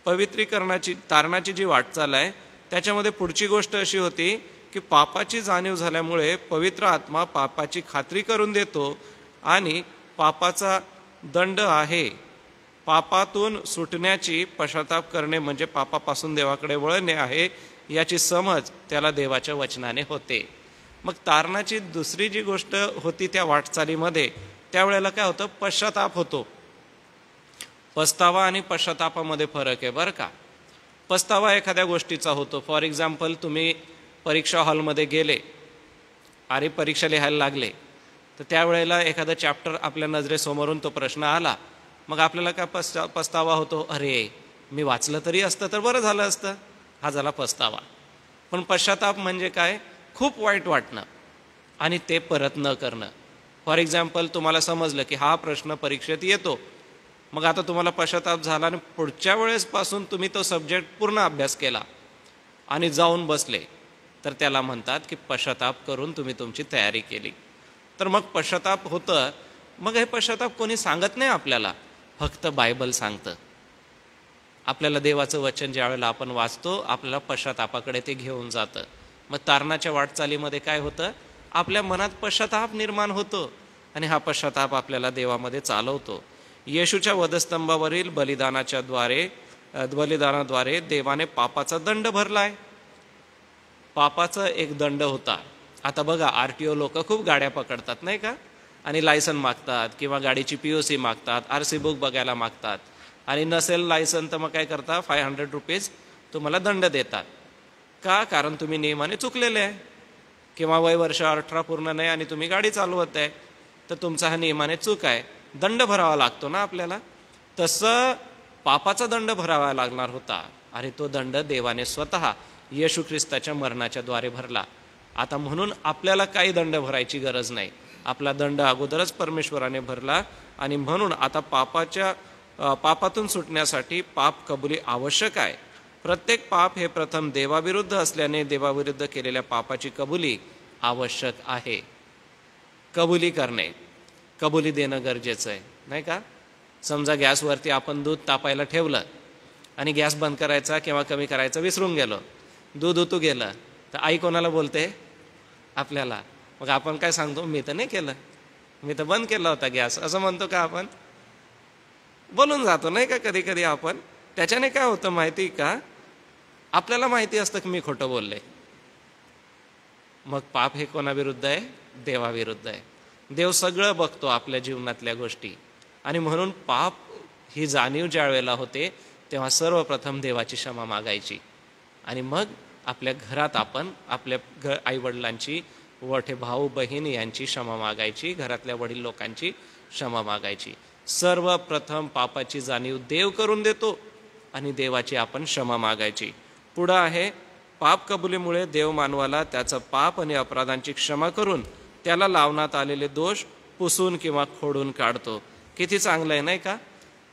तारणाची जी वाटचाल आहे त्याच्यामध्ये पुढची गोष्ट अशी होती की पापाची जाणीव झाल्यामुळे पवित्र आत्मा पापाची खात्री करून देतो आणि पापाचा दंड आहे, पापातून सुटण्याची पश्चाताप करणे म्हणजे पापापासून देवाकडे वळणे आहे, याची समज त्याला देवाच्या वचनाने होते. मग तारणाची दुसरी जी गोष्ट होती त्या वाटचालीमध्ये त्यावेळेला काय होतं? पश्चाताप होतो. पस्तावा आणि पश्चातापामध्ये फरक आहे बरं का. पस्तावा एखाद्या गोष्टीचा होतो. फॉर एक्झाम्पल, तुम्ही परीक्षा हॉलमध्ये गेले आणि परीक्षा लिहायला लागले, तर त्यावेळेला एखादा चॅप्टर आपल्या नजरेसमोरून तो प्रश्न आला, मग आपल्याला काय पस्तावा होतो? अरे, मी वाचलं तरी असतं तर बरं झालं असतं. हा झाला पस्तावा. पण पश्चाताप म्हणजे काय? खूप वाईट वाटणं आणि ते परत न करणं. फॉर एक्झाम्पल, तुम्हाला समजलं की हा प्रश्न परीक्षेत येतो, मग आता तुम्हाला पश्चाताप झाला आणि पुढच्या वेळेसपासून तुम्ही तो सब्जेक्ट पूर्ण अभ्यास केला आणि जाऊन बसले, तर त्याला म्हणतात की पश्चाताप करून तुम्ही तुमची तयारी केली. तर मग पश्चाताप होतं. मग हे पश्चाताप कोणी सांगत नाही आपल्याला, फक्त बायबल सांगतं. आपल्याला देवाचं वचन ज्या वेळेला आपण वाचतो आपल्याला पश्चातापाकडे ते घेऊन जातं. मग तारणाच्या वाटचालीमध्ये काय होतं? आपल्या मनात पश्चाताप निर्माण होतो आणि हा पश्चाताप आपल्याला देवामध्ये चालवतो. येशूच्या वधस्तंभावरील बलिदानाद्वारे देवाने पापाचा दंड भरलाय. पापाचा एक दंड होता. आता बघा, RTO लोक खूप गाड्या पकडतात नाही का, आणि लायसन मागतात किंवा गाडीची POC मागतात, RC बुक बघायला मागतात, आणि नसेल लायसन तर मग काय करतात? 500 रुपीज तुम्हाला दंड देतात. का? कारण तुम्ही नियमाने चुकलेले आहे, किंवा वय वर्ष 18 पूर्ण नाही आणि तुम्ही गाडी चालवत आहे, तर तुमचा हा नियमाने चूक आहे, दंड भरावा लागतो ना आपल्याला. तसं पापाचा दंड भरावा लागणार होता आणि तो दंड देवाने स्वतः येशू ख्रिस्ताच्या मरणाच्या द्वारे भरला. आता म्हणून आपल्याला काही दंड भरायची गरज नाही. आपला दंड अगोदरच परमेश्वराने भरला आणि म्हणून आता पापातून सुटण्यासाठी पाप कबुली आवश्यक आहे. प्रत्येक पाप हे प्रथम देवाविरुद्ध असल्याने देवाविरुद्ध केलेल्या पापाची कबुली आवश्यक आहे. कबुली करणे, कबुली देणं गरजेचं आहे नाही का. समजा गॅसवरती आपण दूध तापायला ठेवलं आणि गॅस बंद करायचा किंवा कमी करायचा विसरून गेलो, दूध उतू गेलं, तर आई कोणाला बोलते? आपल्याला. मग आपण काय सांगतो? मी तर नाही केलं, मी तर बंद केला होता गॅस, असं म्हणतो का आपण? बोलून जातो नाही का कधी कधी आपण. त्याच्याने काय होतं माहिती का? आपल्याला माहिती असतं की मी खोटं बोलले. मग पाप हे कोणाविरुद्ध आहे? देवाविरुद्ध आहे. देव सगळं बघतो आपल्या जीवनातल्या गोष्टी, आणि म्हणून पाप ही जाणीव ज्या वेळेला होते तेव्हा सर्वप्रथम देवाची क्षमा मागायची, आणि मग आपल्या घरात आपण आपल्या आईवडिलांची मोठे भाऊ बहीण यांची क्षमा मागायची, घरातल्या वडील लोकांची क्षमा मागायची. सर्वप्रथम पापाची जाणीव देव करून देतो आणि देवाची आपण क्षमा मागायची. पुढं आहे पाप कबुलीमुळे देव मानवाला त्याचं पाप आणि अपराधांची क्षमा करून त्याला लावण्यात आलेले दोष पुसून किंवा खोडून काढतो. किती चांगलं आहे नाही का?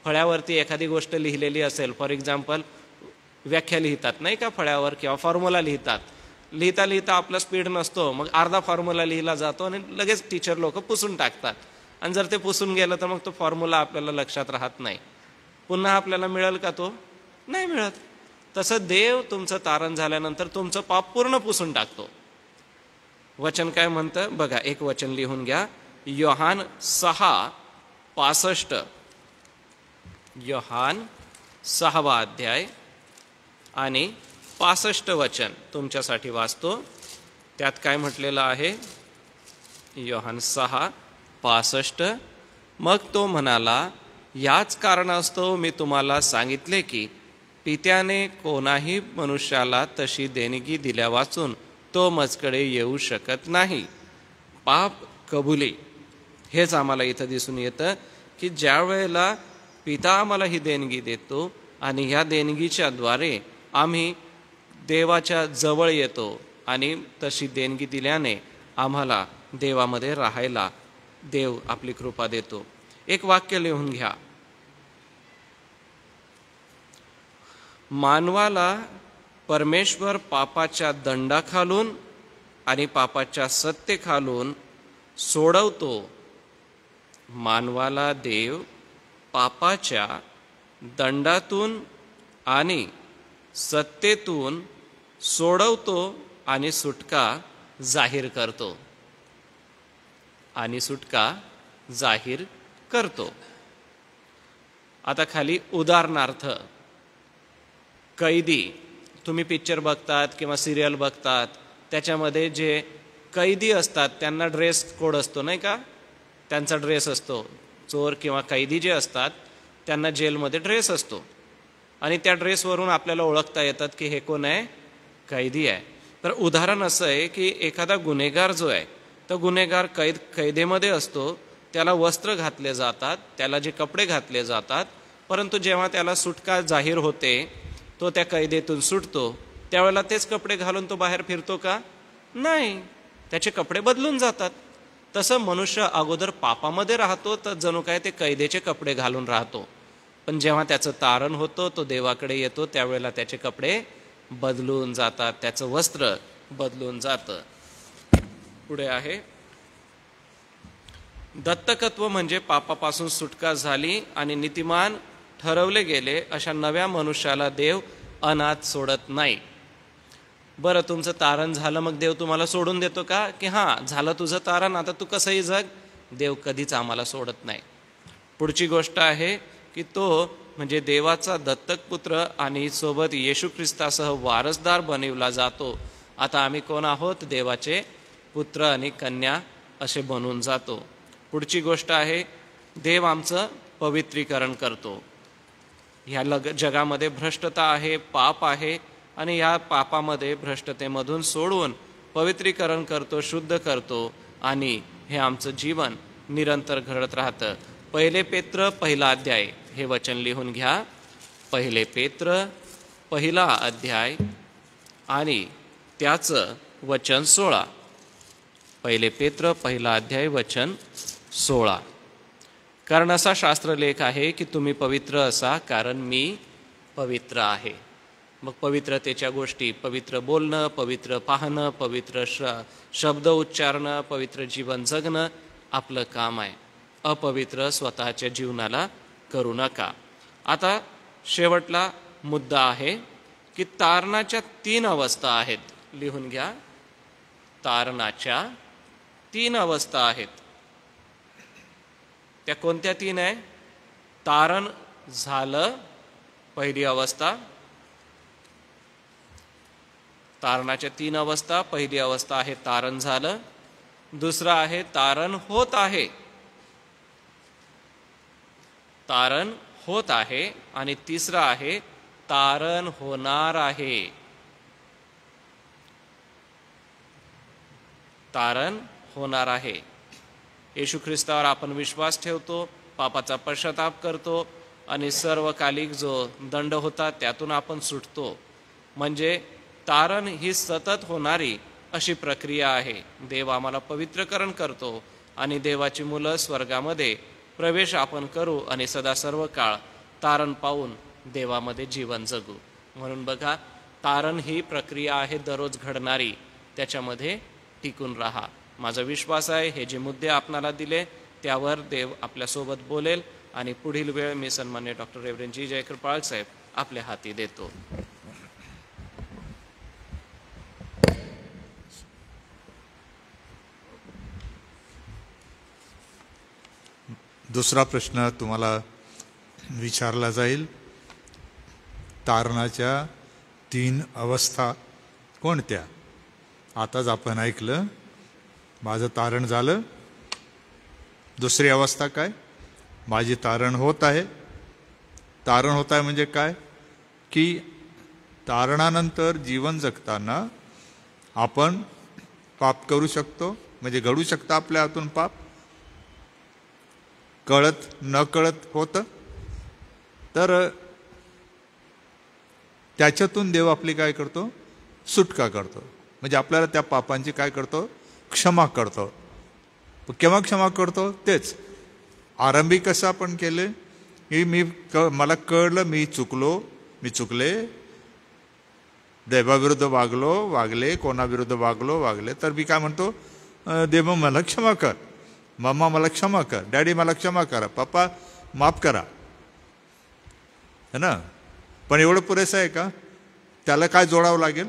फळ्यावरती एखादी गोष्ट लिहिलेली असेल, फॉर एक्झाम्पल व्याख्या लिहितात नाही का फळ्यावर, किंवा फॉर्म्युला लिहितात. लिहिता लिहिता आपला स्पीड नसतो, मग अर्धा फॉर्म्युला लिहिला जातो आणि लगेच टीचर लोक पुसून टाकतात. आणि जर ते पुसून गेलं तर मग तो फॉर्म्युला आपल्याला लक्षात राहत नाही. पुन्हा आपल्याला मिळेल का? तो नाही मिळत. तसं देव तुमचं तारण झाल्यानंतर तुमचं पाप पूर्ण पुसून टाकतो. वचन काय म्हणतं बघा, एक वचन लिहून घ्या. योहान 6:65. योहान 6वा अध्याय आणि 65 वचन तुमच्यासाठी वाचतो. त्यात काय म्हटलेलं आहे? योहान 6:65. मग तो म्हणाला, याच कारणास्तव मी तुम्हाला सांगितले की पित्याने कोणाही मनुष्याला तशी देणगी दिल्या वाचून तो मजकडे येऊ शकत नाही. पाप कबुली, हेच आम्हाला इथं दिसून येतं की ज्या वेळेला पिता आम्हाला ही देणगी देतो आणि ह्या देणगीच्या द्वारे आम्ही देवाच्या जवळ येतो आणि तशी देणगी दिल्याने आम्हाला देवामध्ये राहायला देव आपली कृपा देतो. एक वाक्य लिहून घ्या. मानवाला परमेश्वर पापाच्या दंडाखालून आणि पापाच्या सत्तेखालून सोडवतो. मानवाला देव पापाच्या दंडातून आणि सत्तेतून सोडवतो आणि सुटका जाहीर करतो. आणि सुटका जाहीर करतो. आता खाली उदाहरणार्थ, कैदी, तुम्ही पिक्चर बघतात किंवा सिरियल बघतात, त्याच्यामध्ये जे कैदी असतात त्यांना ड्रेस कोड असतो नाही का? त्यांचा ड्रेस असतो. चोर किंवा कैदी जे असतात त्यांना जेलमध्ये ड्रेस असतो आणि त्या ड्रेसवरून आपल्याला ओळखता येतात की हे कोण आहे? कैदी आहे. तर उदाहरण असं आहे की एखादा गुन्हेगार जो आहे तो गुन्हेगार कैदेमध्ये असतो, त्याला वस्त्र घातले जातात, त्याला जे कपडे घातले जातात, परंतु जेव्हा त्याला सुटका जाहीर होते, तो त्या कैदेतून सुटतो, त्यावेळेला तेच कपडे घालून तो बाहेर फिरतो का? नाही, त्याचे कपडे बदलून जातात. तसं मनुष्य अगोदर पापामध्ये राहतो तर जणू काय ते कैदेचे कपडे घालून राहतो, पण जेव्हा त्याचं तारण होतं, तो देवाकडे येतो, त्यावेळेला त्याचे कपडे बदलून जातात, त्याचं वस्त्र बदलून जातं. पुढे आहे दत्तकत्व, म्हणजे पापापासून सुटका झाली आणि नीतिमान ठरवले गेले अशा नव्या मनुष्याला देव अनाथ सोडत नाही. बरं, तुमचं तारण झालं, मग देव तुम्हाला सोडून देतो का? की हां, झालं तुझं तारण, आता तू कसंही जग. देव कधीच आम्हाला सोडत नाही. पुढची गोष्ट आहे की तो म्हणजे देवाचा दत्तक पुत्र आणि सोबत येशू ख्रिस्तासह वारसदार बनविला जातो. आता आम्ही कोण आहोत? देवाचे पुत्र आणि कन्या असे बनून जातो. पुढची गोष्ट आहे देव आमचं पवित्रीकरण करतो. ह्या जगामध्ये भ्रष्टता आहे, पाप आहे, आणि या पापामध्ये भ्रष्टतेमधून सोडून पवित्रीकरण करतो, शुद्ध करतो, आणि हे आमचं जीवन निरंतर घडत राहतं. 1 पेत्र 1 अध्याय हे वचन लिहून घ्या. 1 पेत्र 1 अध्याय आणि त्याचं वचन 16. 1 पेत्र 1 अध्याय वचन 16. कारण असा शास्त्रलेख आहे की तुम्ही पवित्र असा, कारण मी पवित्र आहे. मग पवित्रतेच्या गोष्टी, पवित्र बोलणं, पवित्र पाहणं, पवित्र शब्द उच्चारणं, पवित्र जीवन जगणं आपलं काम आहे. अपवित्र स्वतःच्या जीवनाला करू नका. आता शेवटला मुद्दा आहे की तारणाच्या 3 अवस्था आहेत. लिहून घ्या. तारणाच्या 3 अवस्था आहेत. त्या कोणत्या 3 आहे? तारण झालं, पहिली अवस्था. तारणाच्या 3 अवस्था. पहिली अवस्था आहे तारण झालं, दुसरं आहे तारण होत आहे, तारण होत आहे, आणि तिसरं आहे तारण होणार आहे. तारण होणार आहे. येशू ख्रिस्तावर आपण विश्वास ठेवतो, पापाचा पश्चाताप करतो आणि सर्वकालिक जो दंड होता त्यातून आपण सुटतो. म्हणजे तारण ही सतत होणारी अशी प्रक्रिया आहे. देव आम्हाला पवित्रकरण करतो आणि देवाची मुलं स्वर्गामध्ये प्रवेश आपण करू आणि सदा सर्व काळ तारण पाहून देवामध्ये जीवन जगू. म्हणून बघा, तारण ही प्रक्रिया आहे दररोज घडणारी, त्याच्यामध्ये टिकून राहा. माझा विश्वास आहे हे जे मुद्दे आपणाला दिले त्यावर देव आपल्यासोबत बोलेल आणि पुढील वेळ मी सन्मान्य डॉक्टर रेव्हरंड जी जय कृपाळ साहेब आपल्या हाती देतो. दुसरा प्रश्न तुम्हाला विचारला जाईल. तारणाच्या 3 अवस्था कोणत्या? आताच आपण ऐकलं, माझं तारण झालं. दुसरी अवस्था काय? माझी तारण होत आहे. तारण होत आहे म्हणजे काय? की तारणानंतर जीवन जगताना आपण पाप करू शकतो, म्हणजे घडू शकतं आपल्या हातून पाप, कळत न कळत होतं. तर त्याच्यातून देव आपली काय करतो? सुटका करतो. म्हणजे आपल्याला त्या पापांची काय करतो? क्षमा करतो. केव्हा क्षमा करतो? तेच आरंभी कसं आपण केले की मला कळलं मी चुकले, देवाविरुद्ध वागले, कोणाविरुद्ध वागले, तर मी काय म्हणतो? देव मला क्षमा कर, मम्मा मला क्षमा कर, डॅडी मला क्षमा करा, पप्पा माफ करा, है ना? पण एवढं पुरेसं आहे का? त्याला काय जोडावं लागेल?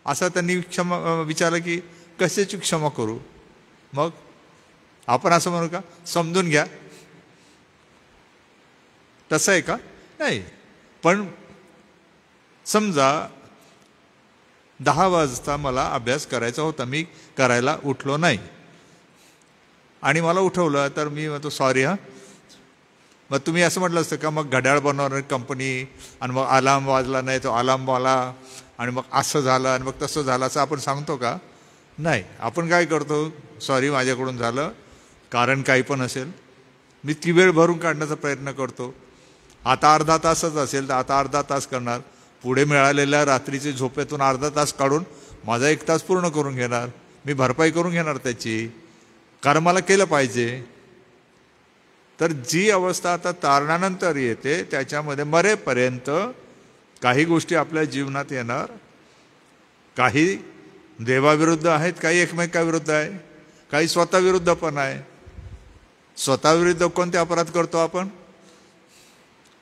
असं त्यांनी विचारलं की कशाची क्षमा करू? मग आपण असं म्हणू का समजून घ्या? तसं आहे का? नाही. पण समजा 10 वाजता मला अभ्यास करायचा होता, मी करायला उठलो नाही आणि मला उठवलं, तर मी म्हणतो सॉरी हां. मग तुम्ही असं म्हटलं असतं का मग घड्याळ बनवणार कंपनी आणि मग अलार्म वाजला नाही तो अलार्म वाला आणि मग असं झालं आणि मग तसं झालं असं आपण सांगतो का? नाही. आपण काय करतो? सॉरी माझ्याकडून झालं, कारण काही पण असेल, मी ती वेळ भरून काढण्याचा प्रयत्न करतो. आता अर्धा तासच असेल तर आता अर्धा तास करणार, पुढे मिळालेल्या रात्रीची झोपेतून अर्धा तास काढून माझा 1 तास पूर्ण करून घेणार, मी भरपाई करून घेणार त्याची, कारण मला केलं पाहिजे. तर जी अवस्था आता तारणानंतर येते त्याच्यामध्ये मरेपर्यंत काही गोष्टी आपल्या जीवनात येणार, काही देवाविरुद्ध आहेत, काही एकमेकाविरुद्ध आहे, काही स्वतःविरुद्ध पण आहे. स्वतःविरुद्ध कोणते अपराध करतो आपण?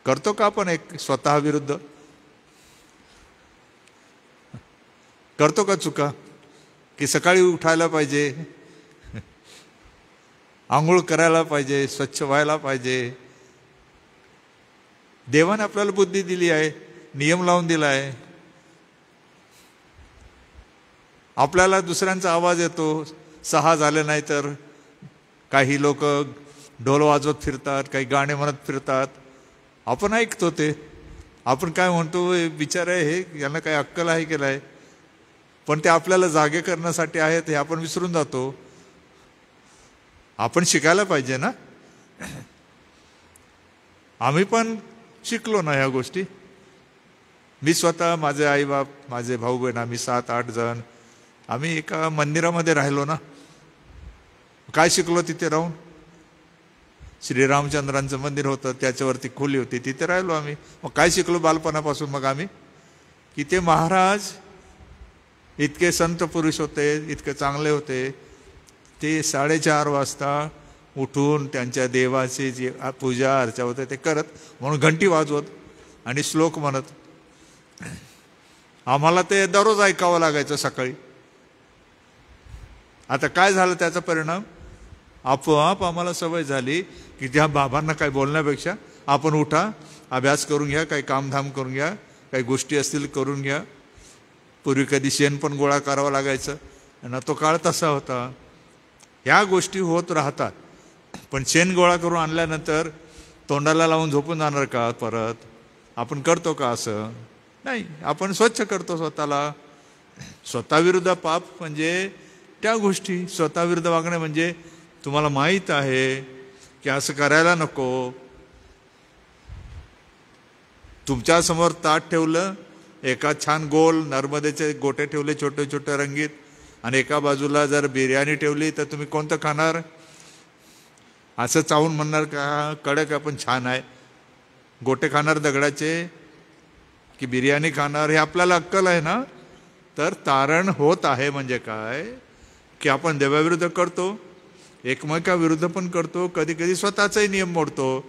करतो का आपण एक स्वतःविरुद्ध? करतो का चुका? की सकाळी उठायला पाहिजे, आंघोळ करायला पाहिजे, स्वच्छ व्हायला पाहिजे. देवाने आपल्याला बुद्धी दिली आहे, नियम लावून दिला आहे. आपल्याला दुसऱ्यांचा आवाज येतो, 6 झाले नाही तर काही लोक ढोल वाजवत फिरतात, काही गाणे म्हणत फिरतात, आपण ऐकतो ते. आपण काय म्हणतो? विचार आहे हे, यांना काही अक्कल आहे की नाही? पण ते आपल्याला जागे करण्यासाठी आहेत हे आपण विसरून जातो. आपण शिकायला पाहिजे ना. आम्ही पण शिकलो ना ह्या गोष्टी. मी स्वतः, माझे आईबाप, माझे भाऊ बहीण, आम्ही 7-8 जण आम्ही एका मंदिरामध्ये राहिलो ना. काय शिकलो तिथे राहून? श्रीरामचंद्रांचं मंदिर होतं, त्याच्यावरती खोली होती, तिथे राहिलो आम्ही. मग काय शिकलो बालपणापासून? मग आम्ही की ते महाराज इतके संत पुरुष होते, इतके चांगले होते, ते 4:30 वाजता उठून त्यांच्या देवाची जी पूजा अर्चा होते ते करत, म्हणून घंटी वाजवत आणि श्लोक म्हणत. आम्हाला ते दररोज ऐकावं लागायचं सकाळी. आता काय झालं त्याचा परिणाम? आपोआप आम्हाला सवय झाली की त्या बाबांना काही बोलण्यापेक्षा आपण उठा, अभ्यास करून घ्या, काही कामधाम करून घ्या, काही गोष्टी असतील करून घ्या. पूर्वी कधी शेण पण गोळा करावं लागायचं आणि तो काळ तसा होता. ह्या गोष्टी होत राहतात. पण शेण गोळा करून आणल्यानंतर तोंडाला लावून झोपून जाणार का परत? आपण करतो का असं? नाही. आपण स्वच्छ करतो स्वतःला. स्वतःविरुद्ध पाप म्हणजे त्या गोष्टी स्वतःविरुद्ध वागणे म्हणजे तुम्हाला माहीत आहे की असं करायला नको. तुमच्यासमोर ताट ठेवलं, एका छान गोल नर्मदेचे गोटे ठेवले छोटे छोटे रंगीत, आणि एका बाजूला जर बिर्याणी ठेवली तर तुम्ही कोणतं खाणार? असं चावून म्हणणार का कडक आपण छान आहे? गोटे खाणार दगडाचे की बिर्याणी खाणार? हे आपल्याला अक्कल आहे ना? तर तारण होत आहे म्हणजे काय की आपण देवाविरुद्ध करतो, एकमेकाविरुद्ध पण करतो, कधी कधी स्वतःचाही नियम मोडतो.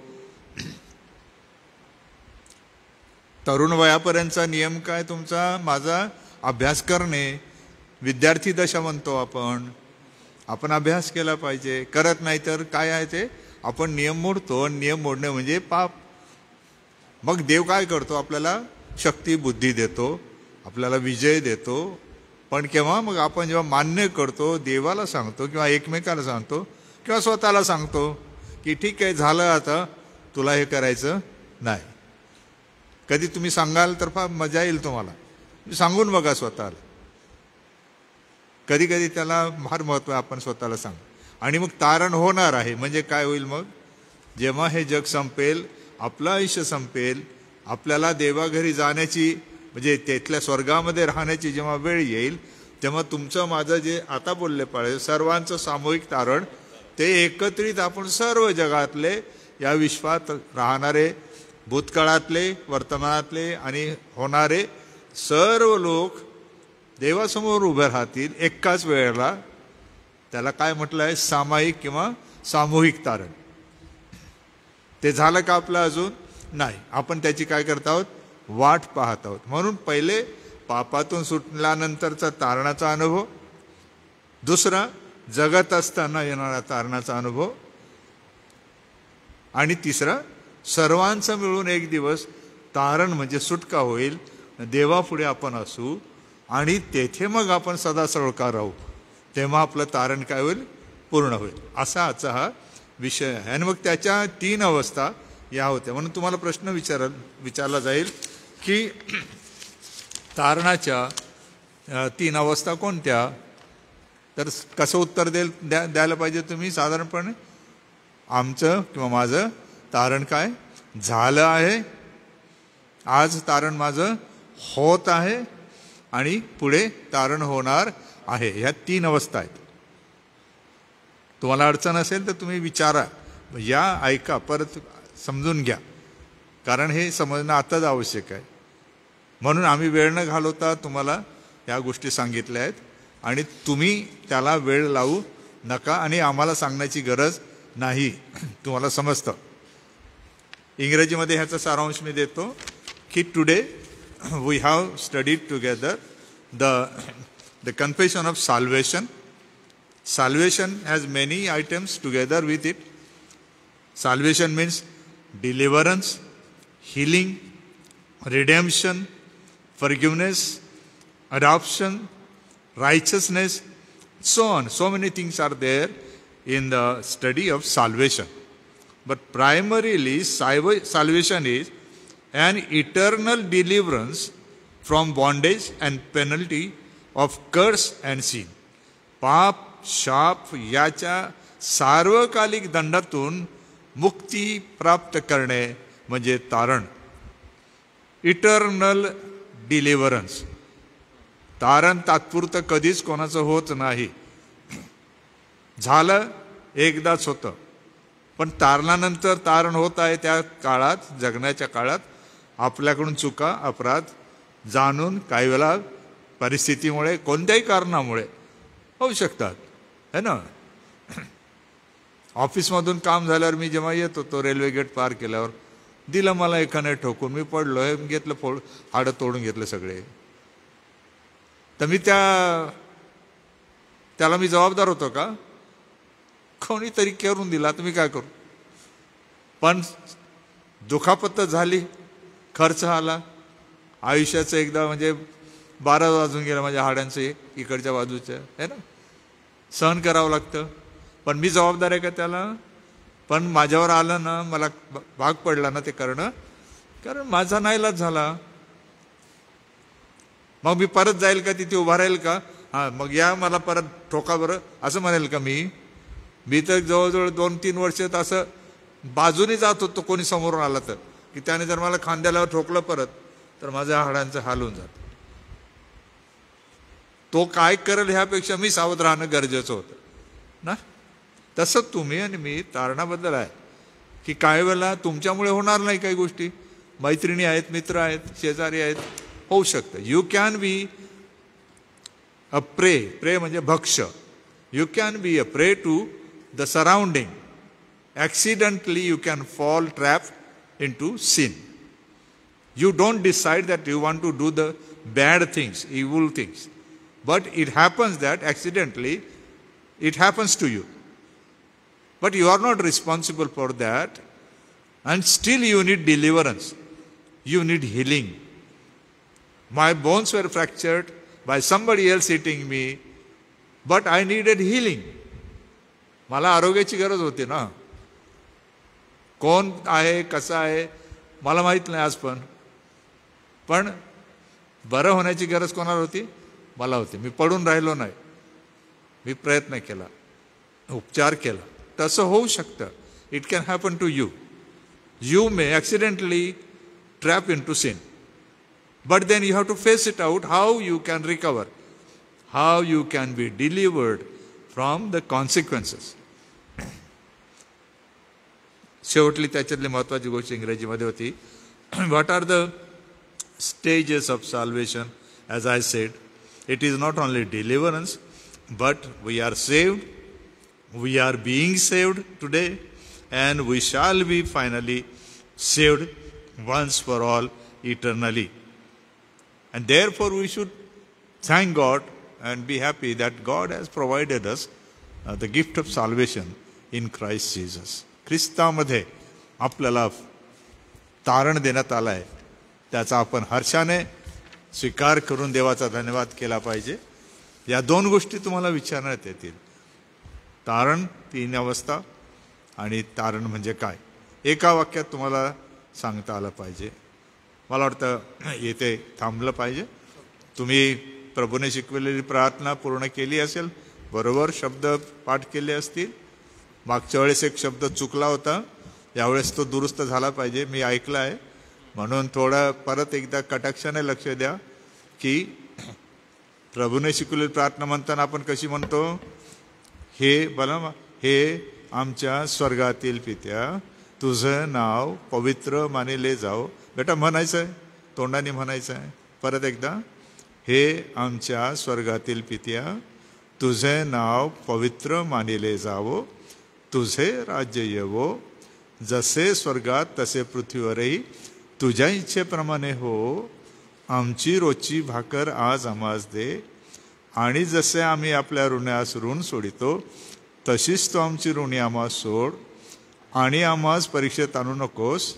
तरुण वयापर्यंतचा नियम काय तुमचा? माझा अभ्यास करणे. विद्यार्थी दशा म्हणतो आपण अभ्यास केला पाहिजे. करत नाही तर काय आहे ते? आपण नियम मोडतो. नियम मोडणे म्हणजे पाप. मग देव काय करतो? आपल्याला शक्ती बुद्धी देतो, आपल्याला विजय देतो. पण केव्हा? मग आपण जेव्हा मान्य करतो, देवाला सांगतो किंवा एकमेकाला सांगतो किंवा स्वतःला सांगतो की ठीक आहे, झालं, आता तुला हे करायचं नाही. कधी तुम्ही सांगाल तर फार मजा येईल तुम्हाला. सांगून बघा स्वतःला. कधी कधी त्याला फार महत्व आहे, आपण स्वतःला सांग. आणि मग तारण होणार आहे म्हणजे काय होईल? मग जेव्हा हे जग संपेल, आपलं आयुष्य संपेल, आपल्याला देवाघरी जाण्याची म्हणजे तिथल्या स्वर्गामध्ये राहण्याची जेव्हा वेळ येईल, तेव्हा तुमचं माझं जे आता बोलले पाहिजे सर्वांचं सामूहिक तारण, ते एकत्रित आपण सर्व जगातले या विश्वात राहणारे, भूतकाळातले, वर्तमानातले आणि होणारे सर्व लोक देवासमोर उभे राहतील एकाच वेळेला. त्याला काय म्हटलं आहे? सामायिक किंवा सामूहिक तारण. ते झालं का आपलं? अजून नाही. आपण त्याची काय करत आहोत? वाट पाहत आहोत. म्हणून पहिले पापातून सुटल्यानंतरचा तारणाचा अनुभव, दुसरा जगत असताना येणारा तारणाचा अनुभव, आणि तिसरा सर्वांचं मिळून एक दिवस तारण म्हणजे सुटका होईल, देवापुढे आपण असू आणि तेथे मग आपण सदा सळका राहू. तेव्हा आपलं तारण काय होईल? पूर्ण होईल. असा आजचा हा विषय आहे. आणि मग त्याच्या 3 अवस्था या होत्या. म्हणून तुम्हाला प्रश्न विचारला जाईल की तारणाच्या 3 अवस्था कोणत्या? तर कसं उत्तर द्यायला पाहिजे तुम्ही? साधारणपणे आमचं किंवा माझं तारण काय झालं आहे, आज तारण माझं होत आहे आणि पुढे तारण होणार आहे. ह्या 3 अवस्था आहेत. तुम्हाला अडचण असेल तर तुम्ही विचारा, या ऐका, परत समजून घ्या, कारण हे समजणं आताच आवश्यक आहे. म्हणून आम्ही वेळ न घालवता तुम्हाला या गोष्टी सांगितल्या आहेत आणि तुम्ही त्याला वेळ लावू नका आणि आम्हाला सांगण्याची गरज नाही. तुम्हाला समजतं. इंग्रजीमध्ये ह्याचा सारांश मी देतो की today we have studied together the confession of salvation. Salvation has many items together with it. Salvation means deliverance, healing, redemption, forgiveness, adoption, righteousness, so on. So many things are there in the study of salvation. But primarily, salvation is an eternal deliverance from bondage and penalty of curse and sin. पाप, शाप याच्या सार्वकालिक दंडातून मुक्ती प्राप्त करणे म्हणजे तारण. Eternal डिलिव्हरन्स. तारण तात्पुरतं कधीच कोणाचं होत नाही. झालं एकदाच होतं, पण तारणानंतर तारण होत आहे. त्या काळात, जगण्याच्या काळात आपल्याकडून चुका, अपराध जाणून काही वेळा परिस्थितीमुळे, कोणत्याही कारणामुळे होऊ शकतात, है ना. ऑफिसमधून काम झाल्यावर मी जेव्हा येत होतो, रेल्वे गेट पार केल्यावर दिलं मला एकाने ठोकून, मी पडलो, हे घेतलं, हाडं तोडून घेतलं सगळे. तर मी त्याला मी जबाबदार होतो का? कोणीतरी करून दिला, तुम्ही काय करू. पण दुखापत झाली, खर्च आला, आयुष्याचं एकदा म्हणजे 12 वाजून गेलं माझ्या हाडांचं, इकडच्या बाजूच्या, है ना. सहन करावं लागतं. पण मी जबाबदार आहे का त्याला? पण माझ्यावर आलं ना, मला भाग पडला ना ते करणं, कारण माझा नाईलाज झाला. मग मी परत जाईल का, तिथे उभा राहील का? हां मग या मला परत ठोका बरं असं म्हणेल का मी तर जवळजवळ 2-3 वर्ष असं बाजूने जात होतो कोणी समोरून आला तर, की त्याने जर मला खांद्याला ठोकलं परत तर माझ्या हाडांचं हाल होऊन जातं. तो काय करेल ह्यापेक्षा मी सावध राहणं गरजेचं होतं ना. तसं तुम्ही आणि मी तारणाबद्दल आहे की काही वेळेला तुमच्यामुळे होणार नाही काही गोष्टी. मैत्रिणी आहेत, मित्र आहेत, शेजारी आहेत, होऊ शकतं. यू कॅन बी अ प्रे म्हणजे भक्ष्य. You can be a prey to the surrounding. Accidentally you can fall trapped into sin. You don't decide that you want to do the bad things, evil things. But it happens that accidentally it happens to you. But you are not responsible for that. And still you need deliverance. You need healing. My bones were fractured by somebody else hitting me. But I needed healing. मला आरोग्याची गरज होती ना. कोण आहे कसा आहे मला माहीत नाही आज पण बरं होण्याची गरज कोणाला होती? मला होती. मी पडून राहिलो नाही, मी प्रयत्न केला, उपचार केला. तसं होऊ शकतं. It can happen to you. You may accidentally trap into sin, but then you have to face it out. How you can recover, how you can be delivered from the consequences. शेवटली त्याच्यातली महत्त्वाची गोष्ट इंग्रजीमध्ये होती. What are the stages of salvation? As I said, it is not only deliverance, but we are saved, we are being saved today, and we shall be finally saved once for all eternally. And therefore we should thank God and be happy that God has provided us the gift of salvation in Christ Jesus. ख्रिस्तामध्ये आपल्याला तारण देण्यात आलं आहे, त्याचा आपण हर्षाने स्वीकार करून देवाचा धन्यवाद केला पाहिजे. या 2 गोष्टी तुम्हाला विचारण्यात येतील. तारण 3 अवस्था आणि तारण म्हणजे काय, एका वाक्यात तुम्हाला सांगता आलं पाहिजे. मला वाटतं येथे थांबलं पाहिजे. तुम्ही प्रभूने शिकवलेली प्रार्थना पूर्ण केली असेल, बरोबर शब्द पाठ केले असतील. मागच्या वेळेस एक शब्द चुकला होता, यावेळेस तो दुरुस्त झाला पाहिजे, मी ऐकला आहे. म्हणून थोडं परत एकदा कटाक्षाने लक्ष द्या की प्रभूने शिकवलेली प्रार्थना म्हणताना आपण कशी म्हणतो? हे आमच्या स्वर्गातील पित्या, तुझं नाव पवित्र मानिले जाओ. बेटा म्हणायचं आहे, तोंडाने म्हणायचं आहे. परत एकदा, हे आमच्या स्वर्गातील पित्या, तुझे नाव पवित्र मानिले जावो, तुझे राज्य येवो, जसे स्वर्गात तसे पृथ्वीवरही तुझ्या इच्छेप्रमाणे हो. आमची रोजची भाकर आज आम्हास दे, आणि जसे आम्ही आपल्या ऋणास ऋण सोडितो तशीच तो आमची ऋणी आम्हास सोड. आणि आम्हास परीक्षेत आणू नकोस,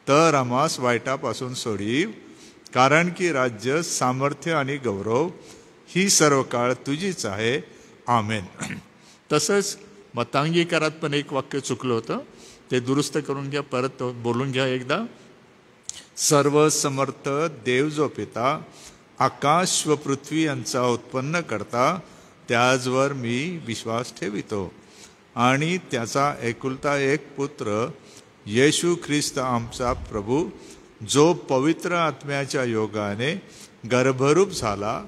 तर आम्हास वाईटापासून सोडीव. कारण की राज्य, सामर्थ्य आणि गौरव ही सर्व काळ तुझीच आहे. आमेन. तसंच मतांगीकारात पण एक वाक्य चुकलं होतं, ते दुरुस्त करून घ्या, परत बोलून घ्या एकदा. सर्व समर्थ देव जो पिता, आकाश व पृथ्वी यांचा उत्पन्न करता, त्याचवर मी विश्वास ठेवितो. आणि त्याचा एकुलता एक पुत्र येशू ख्रिस्त आमचा प्रभू, जो पवित्र आत्म्याच्या योगाने गर्भरूप झाला,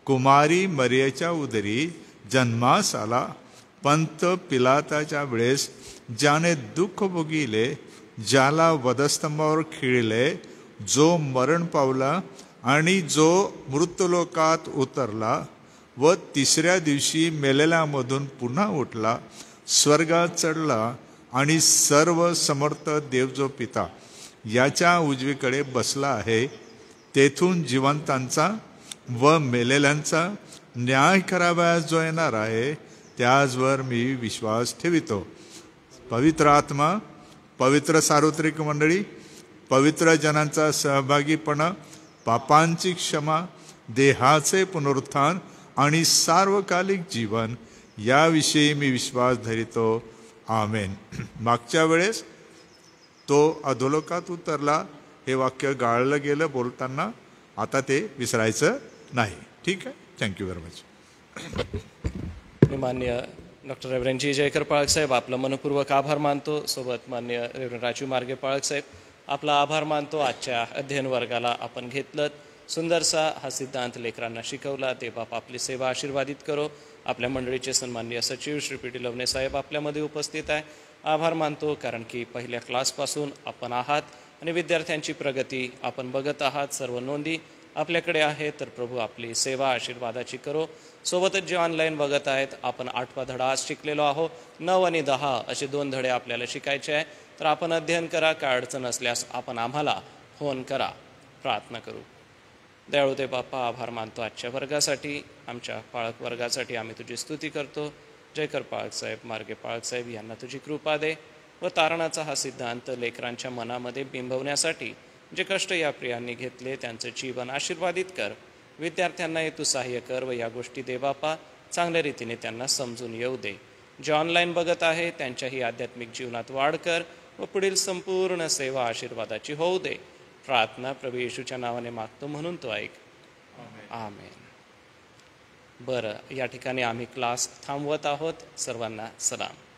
कुमारी मरियेच्या उदरी जन्मास आला, पंत पिलाताच्या वेळेस ज्याने दुःख भोगिले, ज्याला वधस्तंभावर खिळले, जो मरण पावला आणि जो मृत्यूलोकात उतरला व 3ऱ्या दिवशी मेलेल्यामधून पुन्हा उठला, स्वर्गात चढला आणि सर्व समर्थ देव जो पिता याच्या उजवीकडे बसला आहे, तेथून जिवंतांचा व मेलेल्यांचा न्याय करावयास जो येणार आहे, त्याचवर मी विश्वास ठेवितो. पवित्र आत्मा, पवित्र सार्वत्रिक मंडळी, पवित्र जनांचा सहभागीपणा, पापांची क्षमा, देहाचे पुनरुत्थान आणि सार्वकालिक जीवन याविषयी मी विश्वास धरितो. आमेन. मागच्या वेळेस तो अधोलोकात उतरला हे वाक्य गाळलं गेलं बोलताना, आता ते विसरायचं नाही. ठीक आहे. Thank you very much. मी मान्य डॉक्टर रेव्हरेंड जी जयकर पाळक साहेब आपला मनपूर्वक आभार मानतो. सोबत मान्य रेव्हरेंड राजू मार्गे पाळक साहेब आपला आभार मानतो. आजच्या अध्ययन वर्गाला आपण घेतलं, सुंदरसा हा सिद्धांत लेकरांना शिकवला. ते बाप आपली सेवा आशीर्वादित करो. आपल्या मंडळीचे सन्माननीय सचिव श्री पी टी लवणे साहेब आपल्यामध्ये उपस्थित आहे. आभार मानतो कारण की पहिल्या क्लासपासून आपण आहात आणि विद्यार्थ्यांची प्रगती आपण बघत आहात. सर्व नोंदी आपल्याकडे आहे. तर प्रभू आपली सेवा आशीर्वादाची करो. सोबतच जे ऑनलाईन बघत आहेत, आपण 8वा धडा आज शिकलेलो आहोत. 9 आणि 10 असे 2 धडे आपल्याला शिकायचे आहे. तर आपण अध्ययन करा. काय अडचण असल्यास आपण आम्हाला फोन करा. प्रार्थना करू. दयाळू दे बाप्पा, आभार मानतो आजच्या वर्गासाठी, आमच्या पाळक वर्गासाठी आम्ही तुझी स्तुती करतो. जयकर पाळक साहेब, मार्गे पाळक साहेब यांना तुझी कृपा दे व तारणाचा हा सिद्धांत लेकरांच्या मनामध्ये बिंबवण्यासाठी जे कष्ट या प्रियांनी घेतले त्यांचं जीवन आशीर्वादित कर. विद्यार्थ्यांनाही तू सहाय्य कर व या गोष्टी दे बापा चांगल्या रीतीने त्यांना समजून येऊ दे. जे ऑनलाईन बघत आहे त्यांच्याही आध्यात्मिक जीवनात वाढ कर व पुढील संपूर्ण सेवा आशीर्वादाची होऊ दे. प्रार्थना प्रभू येशूच्या नावाने मागतो म्हणून तो ऐक. आमेन. बरं, या ठिकाणी आम्ही क्लास थांबवत आहोत. सर्वांना सलाम.